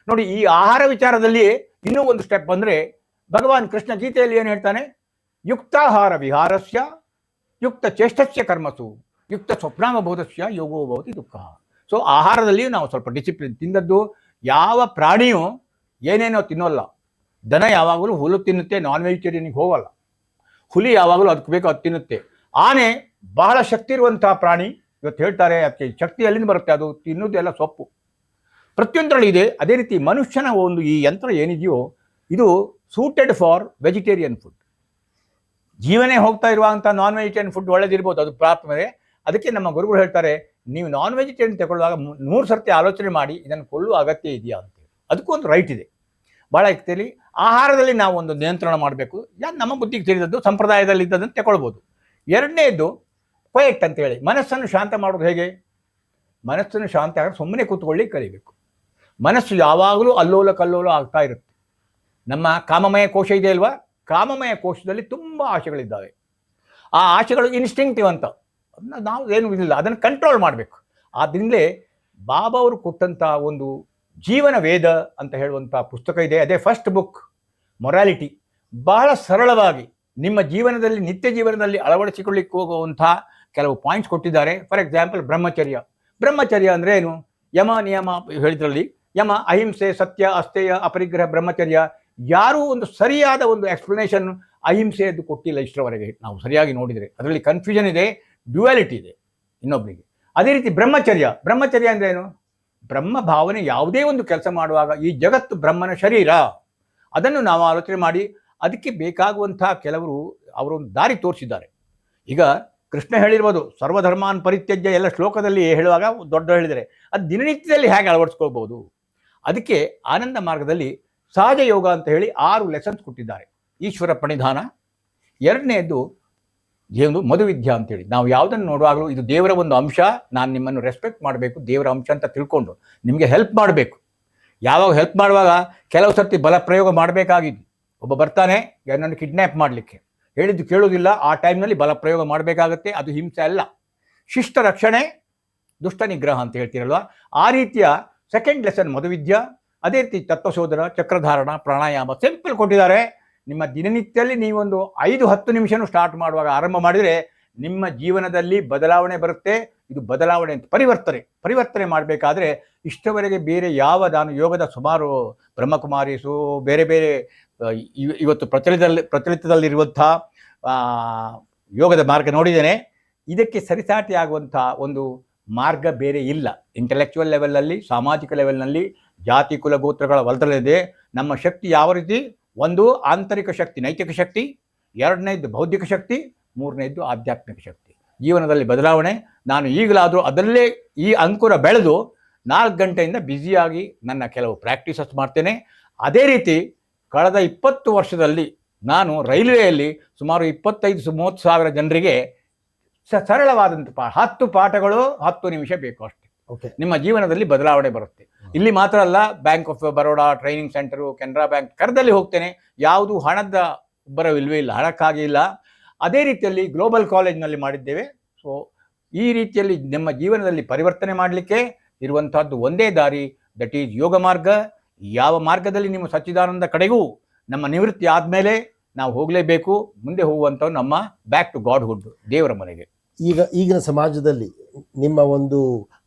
ನೋಡಿ, ಈ ಆಹಾರ ವಿಚಾರದಲ್ಲಿ ಇನ್ನೂ ಒಂದು ಸ್ಟೆಪ್ ಬಂದರೆ ಭಗವಾನ್ ಕೃಷ್ಣ ಗೀತೆಯಲ್ಲಿ ಏನು ಹೇಳ್ತಾನೆ? ಯುಕ್ತಾಹಾರ ವಿಹಾರಸ್ಯ ಯುಕ್ತ ಚೇಷ್ಟಸ್ಯ ಕರ್ಮಸು ಯುಕ್ತ ಸ್ವಪ್ನಾಮಬೋಧಸ್ಯ ಯೋಗೋ ಭವತಿ ದುಃಖ. ಸೊ ಆಹಾರದಲ್ಲಿ ನಾವು ಸ್ವಲ್ಪ ಡಿಸಿಪ್ಲಿನ್. ತಿಂದದ್ದು ಯಾವ ಪ್ರಾಣಿಯೂ ಏನೇನೋ ತಿನ್ನೋಲ್ಲ. ದನ ಯಾವಾಗಲೂ ಹುಲ್ಲು ತಿನ್ನುತ್ತೆ, ನಾನ್ ವೆಜಿಟೇರಿಯನ್ಗೆ ಹೋಗಲ್ಲ. ಹುಲಿ ಯಾವಾಗಲೂ ಅದಕ್ಕೆ ಬೇಕು ಅದು ತಿನ್ನುತ್ತೆ. ಆನೆ ಬಹಳ ಶಕ್ತಿ ಇರುವಂತಹ ಪ್ರಾಣಿ. ಇವತ್ತು ಹೇಳ್ತಾರೆ ಅದಕ್ಕೆ ಶಕ್ತಿ ಎಲ್ಲಿಂದ ಬರುತ್ತೆ? ಅದು ತಿನ್ನೋದೆಲ್ಲ ಸೊಪ್ಪು, ಪ್ರತಿಯೊಂದರಲ್ಲಿ ಇದೆ. ಅದೇ ರೀತಿ ಮನುಷ್ಯನ ಒಂದು ಈ ಯಂತ್ರ ಏನಿದೆಯೋ ಇದು ಸೂಟೆಡ್ ಫಾರ್ ವೆಜಿಟೇರಿಯನ್ ಫುಡ್. ಜೀವನೇ ಹೋಗ್ತಾ ಇರುವಂಥ ನಾನ್ ವೆಜಿಟೇರಿಯನ್ ಫುಡ್ ಒಳ್ಳೇದಿರ್ಬೋದು, ಅದು ಪ್ರಾಪ್ತವೇ. ಅದಕ್ಕೆ ನಮ್ಮ ಗುರುಗಳು ಹೇಳ್ತಾರೆ, ನೀವು ನಾನ್ ವೆಜಿಟೇರಿಯನ್ ತಗೊಳ್ಳುವಾಗ 3 ಸರ್ತಿ ಆಲೋಚನೆ ಮಾಡಿ ಇದನ್ನು ಕೊಲ್ಲುವ ಅಗತ್ಯ ಇದೆಯಾ ಅಂತೇಳಿ. ಅದಕ್ಕೂ ಒಂದು ರೈಟ್ ಇದೆ. ಭಾಳ ಇರ್ತೇಳಿ ಆಹಾರದಲ್ಲಿ ನಾವು ಒಂದು ನಿಯಂತ್ರಣ ಮಾಡಬೇಕು. ನಮ್ಮ ಬುದ್ಧಿಗೆ ಸೇರಿದದ್ದು ಸಂಪ್ರದಾಯದಲ್ಲಿ ಇದ್ದದನ್ನು ತಗೊಳ್ಬೋದು. ಎರಡನೇದು ಕ್ವಯಟ್ ಅಂತೇಳಿ, ಮನಸ್ಸನ್ನು ಶಾಂತ ಮಾಡೋದು ಹೇಗೆ? ಮನಸ್ಸನ್ನು ಶಾಂತ ಆಗ ಸುಮ್ಮನೆ ಕೂತ್ಕೊಳ್ಳಿ ಕಲಿಬೇಕು. ಮನಸ್ಸು ಯಾವಾಗಲೂ ಅಲ್ಲೋಲ ಕಲ್ಲೋಲ ಆಗ್ತಾ ಇರುತ್ತೆ. ನಮ್ಮ ಕಾಮಮಯ ಕೋಶ ಇದೆ ಅಲ್ವಾ? ಕಾಮಮಯ ಕೋಶದಲ್ಲಿ ತುಂಬ ಆಶೆಗಳಿದ್ದಾವೆ. ಆ ಆಶೆಗಳು ಇನ್ಸ್ಟಿಂಕ್ಟಿವ್ ಅಂತ, ನಾವು ಏನು ಇಲ್ಲ, ಅದನ್ನು ಕಂಟ್ರೋಲ್ ಮಾಡಬೇಕು. ಆದ್ದರಿಂದಲೇ ಬಾಬಾ ಅವರು ಕೊಟ್ಟಂಥ ಒಂದು ಜೀವನ ವೇದ ಅಂತ ಹೇಳುವಂಥ ಪುಸ್ತಕ ಇದೆ. ಅದೇ ಫಸ್ಟ್ ಬುಕ್, ಮೊರಾಲಿಟಿ. ಬಹಳ ಸರಳವಾಗಿ ನಿಮ್ಮ ಜೀವನದಲ್ಲಿ ನಿತ್ಯ ಜೀವನದಲ್ಲಿ ಅಳವಡಿಸಿಕೊಳ್ಳಿಕ್ಕೆ ಹೋಗುವಂಥ ಕೆಲವು ಪಾಯಿಂಟ್ಸ್ ಕೊಟ್ಟಿದ್ದಾರೆ. ಫಾರ್ ಎಕ್ಸಾಂಪಲ್ ಬ್ರಹ್ಮಚರ್ಯ. ಬ್ರಹ್ಮಚರ್ಯ ಅಂದರೆ ಏನು? ಯಮ ನಿಯಮ ಹೇಳಿದ್ರಲ್ಲಿ ಯಮ, ಅಹಿಂಸೆ, ಸತ್ಯ, ಅಸ್ಥೇಯ, ಅಪರಿಗ್ರಹ, ಬ್ರಹ್ಮಚರ್ಯ. ಯಾರೂ ಒಂದು ಸರಿಯಾದ ಒಂದು ಎಕ್ಸ್ಪ್ಲನೇಷನ್ ಅಹಿಂಸೆಯದ್ದು ಕೊಟ್ಟಿಲ್ಲ ಇಷ್ಟರವರೆಗೆ. ನಾವು ಸರಿಯಾಗಿ ನೋಡಿದರೆ ಅದರಲ್ಲಿ ಕನ್ಫ್ಯೂಷನ್ ಇದೆ, ಡ್ಯುಯಾಲಿಟಿ ಇದೆ ಇನ್ನೊಬ್ಬರಿಗೆ. ಅದೇ ರೀತಿ ಬ್ರಹ್ಮಚರ್ಯ. ಬ್ರಹ್ಮಚರ್ಯ ಅಂದರೆ ಏನು? ಬ್ರಹ್ಮ ಭಾವನೆ. ಯಾವುದೇ ಒಂದು ಕೆಲಸ ಮಾಡುವಾಗ ಈ ಜಗತ್ತು ಬ್ರಹ್ಮನ ಶರೀರ, ಅದನ್ನು ನಾವು ಆಲೋಚನೆ ಮಾಡಿ ಅದಕ್ಕೆ ಬೇಕಾಗುವಂಥ ಕೆಲವರು ಅವರೊಂದು ದಾರಿ ತೋರಿಸಿದ್ದಾರೆ. ಈಗ ಕೃಷ್ಣ ಹೇಳಿರ್ಬೋದು ಸರ್ವಧರ್ಮಾನ್ ಪರಿತ್ಯಜ್ಯ, ಎಲ್ಲ ಶ್ಲೋಕದಲ್ಲಿ ಹೇಳುವಾಗ ದೊಡ್ಡ ಹೇಳಿದರೆ ಅದು ದಿನನಿತ್ಯದಲ್ಲಿ ಹೇಗೆ ಅಳವಡಿಸ್ಕೊಳ್ಬೋದು. ಅದಕ್ಕೆ ಆನಂದ ಮಾರ್ಗದಲ್ಲಿ ಸಹಜ ಯೋಗ ಅಂತ ಹೇಳಿ 6 ಲೆಸನ್ಸ್ ಕೊಟ್ಟಿದ್ದಾರೆ. ಈಶ್ವರ ಪ್ರಣಿಧಾನ. ಎರಡನೇದು ಏನು? ಮಧುವಿದ್ಯಾ ಅಂತೇಳಿ. ನಾವು ಯಾವುದನ್ನು ನೋಡುವಾಗಲೂ ಇದು ದೇವರ ಒಂದು ಅಂಶ, ನಾನು ನಿಮ್ಮನ್ನು ರೆಸ್ಪೆಕ್ಟ್ ಮಾಡಬೇಕು, ದೇವರ ಅಂಶ ಅಂತ ತಿಳ್ಕೊಂಡು ನಿಮಗೆ ಹೆಲ್ಪ್ ಮಾಡಬೇಕು. ಯಾವಾಗ ಹೆಲ್ಪ್ ಮಾಡುವಾಗ ಕೆಲವು ಸರ್ತಿ ಬಲ ಪ್ರಯೋಗ ಮಾಡಬೇಕಾಗಿದ್ದು. ಒಬ್ಬ ಬರ್ತಾನೆ ನನ್ನನ್ನು ಕಿಡ್ನ್ಯಾಪ್ ಮಾಡಲಿಕ್ಕೆ, ಹೇಳಿದ್ದು ಕೇಳೋದಿಲ್ಲ, ಆ ಟೈಮ್ನಲ್ಲಿ ಬಲ ಪ್ರಯೋಗ ಮಾಡಬೇಕಾಗತ್ತೆ. ಅದು ಹಿಂಸೆ ಅಲ್ಲ, ಶಿಷ್ಟ ರಕ್ಷಣೆ, ದುಷ್ಟ ನಿಗ್ರಹ ಅಂತ ಹೇಳ್ತೀರಲ್ವ. ಆ ರೀತಿಯ ಸೆಕೆಂಡ್ ಲೆಸನ್ ಮಧುವಿದ್ಯಾ. ಅದೇ ರೀತಿ ತತ್ವಶೋಧನ, ಚಕ್ರಧಾರಣ, ಪ್ರಾಣಾಯಾಮ ಸಿಂಪಲ್ ಕೊಟ್ಟಿದ್ದಾರೆ. ನಿಮ್ಮ ದಿನನಿತ್ಯದಲ್ಲಿ ನೀವೊಂದು 5-10 ನಿಮಿಷನೂ ಸ್ಟಾರ್ಟ್ ಮಾಡುವಾಗ ಆರಂಭ ಮಾಡಿದರೆ ನಿಮ್ಮ ಜೀವನದಲ್ಲಿ ಬದಲಾವಣೆ ಬರುತ್ತೆ. ಇದು ಬದಲಾವಣೆ ಅಂತ ಪರಿವರ್ತನೆ ಮಾಡಬೇಕಾದ್ರೆ ಇಷ್ಟವರೆಗೆ ಬೇರೆ ಯಾವ, ನಾನು ಯೋಗದ ಸುಮಾರು ಬ್ರಹ್ಮಕುಮಾರೀಸು, ಬೇರೆ ಬೇರೆ ಇವತ್ತು ಪ್ರಚಲಿತದಲ್ಲಿರುವಂಥ ಯೋಗದ ಮಾರ್ಗ ನೋಡಿದ್ದೇನೆ. ಇದಕ್ಕೆ ಸರಿಸಾಟಿ ಆಗುವಂಥ ಒಂದು ಮಾರ್ಗ ಬೇರೆ ಇಲ್ಲ. ಇಂಟೆಲೆಕ್ಚುವಲ್ ಲೆವೆಲ್ನಲ್ಲಿ, ಸಾಮಾಜಿಕ ಲೆವೆಲ್ನಲ್ಲಿ, ಜಾತಿ ಕುಲ ಗೋತ್ರಗಳ ಒಳದಲ್ಲಿದೆ. ನಮ್ಮ ಶಕ್ತಿ ಯಾವ ರೀತಿ? ಒಂದು ಆಂತರಿಕ ಶಕ್ತಿ, ನೈತಿಕ ಶಕ್ತಿ. ಎರಡನೇದು ಬೌದ್ಧಿಕ ಶಕ್ತಿ. ಮೂರನೇದು ಆಧ್ಯಾತ್ಮಿಕ ಶಕ್ತಿ. ಜೀವನದಲ್ಲಿ ಬದಲಾವಣೆ. ನಾನು ಈಗಲಾದರೂ ಅದರಲ್ಲೇ ಈ ಅಂಕುರ ಬೆಳೆದು 4 ಗಂಟೆಯಿಂದ ಬ್ಯುಸಿಯಾಗಿ ನನ್ನ ಕೆಲವು ಪ್ರಾಕ್ಟೀಸಸ್ ಮಾಡ್ತೇನೆ. ಅದೇ ರೀತಿ ಕಳೆದ 20 ವರ್ಷದಲ್ಲಿ ನಾನು ರೈಲ್ವೆಯಲ್ಲಿ ಸುಮಾರು 25-30 ಸಾವಿರ ಜನರಿಗೆ ಸರಳವಾದಂಥ 10 ಪಾಠಗಳು 10 ನಿಮಿಷ ಬೇಕು ಅಷ್ಟೇ. ನಿಮ್ಮ ಜೀವನದಲ್ಲಿ ಬದಲಾವಣೆ ಬರುತ್ತೆ. ಇಲ್ಲಿ ಮಾತ್ರ ಅಲ್ಲ, bank of Baroda training centre, Canara bank ಕರದಲ್ಲಿ ಹೋಗ್ತೇನೆ. ಯಾವುದು ಹಣದ ಬರವಿಲ್ವೇ ಇಲ್ಲ, ಹಣಕ್ಕಾಗಿ ಇಲ್ಲ. ಅದೇ ರೀತಿಯಲ್ಲಿ ಗ್ಲೋಬಲ್ ಕಾಲೇಜ್ನಲ್ಲಿ ಮಾಡಿದ್ದೇವೆ. ಸೊ ಈ ರೀತಿಯಲ್ಲಿ ನಮ್ಮ ಜೀವನದಲ್ಲಿ ಪರಿವರ್ತನೆ ಮಾಡಲಿಕ್ಕೆ ಇರುವಂತಹದ್ದು ಒಂದೇ ದಾರಿ, ದಟ್ ಈಸ್ ಯೋಗ ಮಾರ್ಗ. ಯಾವ ಮಾರ್ಗದಲ್ಲಿ ನೀವು ಸಚ್ಚಿದಾನಂದ ಕಡೆಗೂ ನಮ್ಮ ನಿವೃತ್ತಿ ಆದಮೇಲೆ ನಾವು ಹೋಗಲೇಬೇಕು. ಮುಂದೆ ಹೋಗುವಂಥವು ನಮ್ಮ ಬ್ಯಾಕ್ ಟು ಗಾಡ್ಹುಡ್, ದೇವರ ಮನೆಗೆ. ಈಗಿನ ಸಮಾಜದಲ್ಲಿ ನಿಮ್ಮ ಒಂದು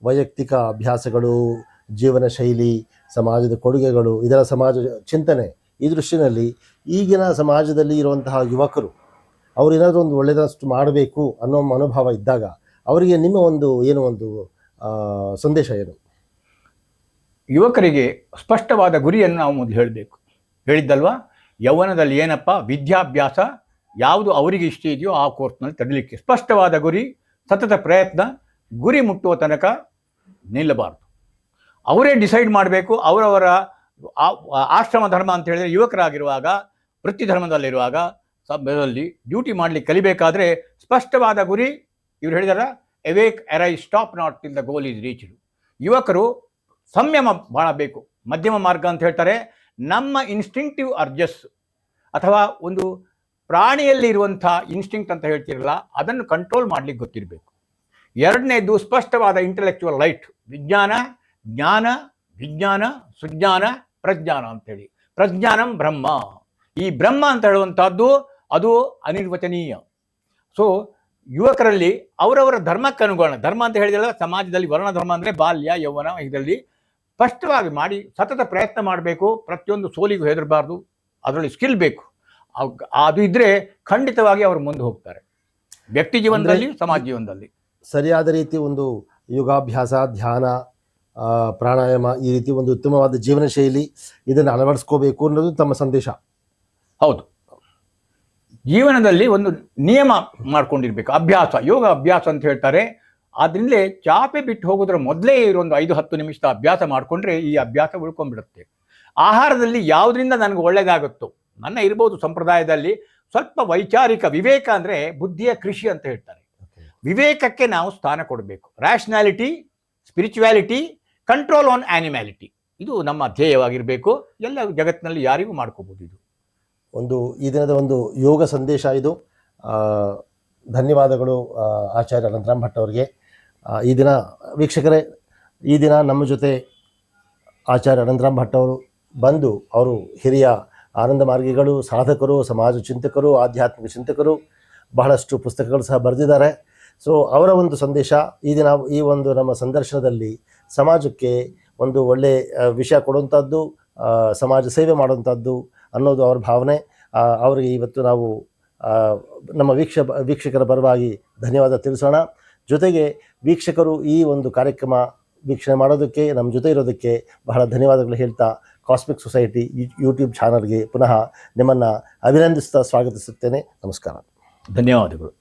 ವೈಯಕ್ತಿಕ ಅಭ್ಯಾಸಗಳು, ಜೀವನ ಶೈಲಿ, ಸಮಾಜದ ಕೊಡುಗೆಗಳು, ಇದರ ಸಮಾಜ ಚಿಂತನೆ, ಈ ದೃಷ್ಟಿನಲ್ಲಿ ಈಗಿನ ಸಮಾಜದಲ್ಲಿ ಇರುವಂತಹ ಯುವಕರು ಅವರೇನಾದರೂ ಒಂದು ಒಳ್ಳೆಯದಷ್ಟು ಮಾಡಬೇಕು ಅನ್ನೋ ಮನೋಭಾವ ಇದ್ದಾಗ ಅವರಿಗೆ ನಿಮ್ಮ ಒಂದು ಸಂದೇಶ ಏನು? ಯುವಕರಿಗೆ ಸ್ಪಷ್ಟವಾದ ಗುರಿಯನ್ನು ನಾವು ಮೊದಲು ಹೇಳಬೇಕು. ಹೇಳಿದ್ದಲ್ವಾ, ಯೌವನದಲ್ಲಿ ಏನಪ್ಪ ವಿದ್ಯಾಭ್ಯಾಸ ಯಾವುದು ಅವರಿಗೆ ಇಷ್ಟ ಇದೆಯೋ ಆ ಕೋರ್ಸ್ನಲ್ಲಿ ತಡಲಿಕ್ಕೆ ಸ್ಪಷ್ಟವಾದ ಗುರಿ, ಸತತ ಪ್ರಯತ್ನ, ಗುರಿ ಮುಟ್ಟುವ ತನಕ ನಿಲ್ಲಬಾರ್ದು. ಅವರೇ ಡಿಸೈಡ್ ಮಾಡಬೇಕು. ಅವರವರ ಆಶ್ರಮ ಧರ್ಮ ಅಂತ ಹೇಳಿದರೆ ಯುವಕರಾಗಿರುವಾಗ ವೃತ್ತಿ ಧರ್ಮದಲ್ಲಿರುವಾಗ ಸಭ್ಯದಲ್ಲಿ ಡ್ಯೂಟಿ ಮಾಡಲಿಕ್ಕೆ ಕಲಿಬೇಕಾದ್ರೆ ಸ್ಪಷ್ಟವಾದ ಗುರಿ, ಇವ್ರು ಹೇಳಿದಾರ awake arise stop not till the goal is reached. ಯುವಕರು ಸಂಯಮ ಭಾಳ ಬೇಕು, ಮಧ್ಯಮ ಮಾರ್ಗ ಅಂತ ಹೇಳ್ತಾರೆ. ನಮ್ಮ ಇನ್ಸ್ಟಿಂಕ್ಟಿವ್ ಅರ್ಜಸ್ ಅಥವಾ ಒಂದು ಪ್ರಾಣಿಯಲ್ಲಿ ಇರುವಂಥ ಇನ್ಸ್ಟಿಂಕ್ಟ್ ಅಂತ ಹೇಳ್ತಿರಲ್ಲ, ಅದನ್ನು ಕಂಟ್ರೋಲ್ ಮಾಡಲಿಕ್ಕೆ ಗೊತ್ತಿರಬೇಕು. ಎರಡನೇದು ಸ್ಪಷ್ಟವಾದ ಇಂಟೆಲೆಕ್ಚುವಲ್ ಲೈಟ್, ವಿಜ್ಞಾನ, ಜ್ಞಾನ, ವಿಜ್ಞಾನ, ಸುಜ್ಞಾನ, ಪ್ರಜ್ಞಾನ ಅಂತೇಳಿ. ಪ್ರಜ್ಞಾನಂ ಬ್ರಹ್ಮ, ಈ ಬ್ರಹ್ಮ ಅಂತ ಹೇಳುವಂಥದ್ದು ಅದು ಅನಿರ್ವಚನೀಯ. ಸೊ ಯುವಕರಲ್ಲಿ ಅವರವರ ಧರ್ಮಕ್ಕೆ ಅನುಗುಣ, ಧರ್ಮ ಅಂತ ಹೇಳಿದ್ರೆ ಸಮಾಜದಲ್ಲಿ ವರ್ಣಧರ್ಮ ಅಂದರೆ ಬಾಲ್ಯ ಯೌವನ, ಇದರಲ್ಲಿ ಸ್ಪಷ್ಟವಾಗಿ ಮಾಡಿ ಸತತ ಪ್ರಯತ್ನ ಮಾಡಬೇಕು. ಪ್ರತಿಯೊಂದು ಸೋಲಿಗೂ ಹೆದರಬಾರ್ದು, ಅದರಲ್ಲಿ ಸ್ಕಿಲ್ ಬೇಕು. ಅದು ಇದ್ದರೆ ಖಂಡಿತವಾಗಿ ಅವರು ಮುಂದೆ ಹೋಗ್ತಾರೆ, ವ್ಯಕ್ತಿ ಜೀವನದಲ್ಲಿ, ಸಮಾಜ ಜೀವನದಲ್ಲಿ. ಸರಿಯಾದ ರೀತಿ ಒಂದು ಯೋಗಾಭ್ಯಾಸ, ಧ್ಯಾನ, ಪ್ರಾಣಾಯಾಮ, ಈ ರೀತಿ ಒಂದು ಉತ್ತಮವಾದ ಜೀವನ ಶೈಲಿ ಇದನ್ನು ಅಳವಡಿಸ್ಕೋಬೇಕು ಅನ್ನೋದು ತಮ್ಮ ಸಂದೇಶ. ಹೌದು, ಜೀವನದಲ್ಲಿ ಒಂದು ನಿಯಮ ಮಾಡ್ಕೊಂಡಿರ್ಬೇಕು. ಅಭ್ಯಾಸ, ಯೋಗ ಅಭ್ಯಾಸ ಅಂತ ಹೇಳ್ತಾರೆ. ಆದ್ರಿಂದಲೇ ಚಾಪೆ ಬಿಟ್ಟು ಹೋಗೋದ್ರ ಮೊದಲೇ ಇರೊಂದು 5-10 ನಿಮಿಷದ ಅಭ್ಯಾಸ ಮಾಡಿಕೊಂಡ್ರೆ ಈ ಅಭ್ಯಾಸ ಉಳ್ಕೊಂಡ್ಬಿಡುತ್ತೆ. ಆಹಾರದಲ್ಲಿ ಯಾವುದರಿಂದ ನನಗೆ ಒಳ್ಳೆಯದಾಗುತ್ತೋ, ನನ್ನ ಇರ್ಬೋದು ಸಂಪ್ರದಾಯದಲ್ಲಿ ಸ್ವಲ್ಪ ವೈಚಾರಿಕ ವಿವೇಕ ಅಂದರೆ ಬುದ್ಧಿಯ ಕೃಷಿ ಅಂತ ಹೇಳ್ತಾರೆ. ವಿವೇಕಕ್ಕೆ ನಾವು ಸ್ಥಾನ ಕೊಡಬೇಕು. ರ್ಯಾಷನಾಲಿಟಿ, ಸ್ಪಿರಿಚುವ್ಯಾಲಿಟಿ, ಕಂಟ್ರೋಲ್ ಆನ್ ಆ್ಯನಿಮ್ಯಾಲಿಟಿ, ಇದು ನಮ್ಮ ಧ್ಯೇಯವಾಗಿರಬೇಕು. ಎಲ್ಲ ಜಗತ್ತಿನಲ್ಲಿ ಯಾರಿಗೂ ಮಾಡ್ಕೋಬೋದು. ಇದು ಒಂದು ಈ ದಿನದ ಒಂದು ಯೋಗ ಸಂದೇಶ ಇದು. ಧನ್ಯವಾದಗಳು ಆಚಾರ್ಯ ಅನಂತರಾಮ್ ಭಟ್ ಅವರಿಗೆ. ಈ ದಿನ ವೀಕ್ಷಕರೇ, ಈ ದಿನ ನಮ್ಮ ಜೊತೆ ಆಚಾರ್ಯ ಅನಂತರಾಮ್ ಭಟ್ ಅವರು ಬಂದು, ಅವರು ಹಿರಿಯ ಆನಂದ ಮಾರ್ಗಿಗಳು, ಸಾಧಕರು, ಸಮಾಜ ಚಿಂತಕರು, ಆಧ್ಯಾತ್ಮಿಕ ಚಿಂತಕರು, ಬಹಳಷ್ಟು ಪುಸ್ತಕಗಳು ಸಹ ಬರೆದಿದ್ದಾರೆ. ಸೊ ಅವರ ಒಂದು ಸಂದೇಶ ಈ ದಿನ ಈ ಒಂದು ನಮ್ಮ ಸಂದರ್ಶನದಲ್ಲಿ ಸಮಾಜಕ್ಕೆ ಒಂದು ಒಳ್ಳೆಯ ವಿಷಯ ಕೊಡುವಂಥದ್ದು, ಸಮಾಜ ಸೇವೆ ಮಾಡುವಂಥದ್ದು ಅನ್ನೋದು ಅವರ ಭಾವನೆ. ಅವರಿಗೆ ಇವತ್ತು ನಾವು ನಮ್ಮ ವೀಕ್ಷಕರ ಪರವಾಗಿ ಧನ್ಯವಾದ ತಿಳಿಸೋಣ. ಜೊತೆಗೆ ವೀಕ್ಷಕರು ಈ ಒಂದು ಕಾರ್ಯಕ್ರಮ ವೀಕ್ಷಣೆ ಮಾಡೋದಕ್ಕೆ, ನಮ್ಮ ಜೊತೆ ಇರೋದಕ್ಕೆ ಬಹಳ ಧನ್ಯವಾದಗಳು ಹೇಳ್ತಾ, ಕಾಸ್ಮಿಕ್ ಸೊಸೈಟಿ ಯೂಟ್ಯೂಬ್ ಚಾನಲ್ಗೆ ಪುನಃ ನಿಮ್ಮನ್ನು ಅಭಿನಂದಿಸ್ತಾ ಸ್ವಾಗತಿಸುತ್ತೇನೆ. ನಮಸ್ಕಾರ, ಧನ್ಯವಾದಗಳು.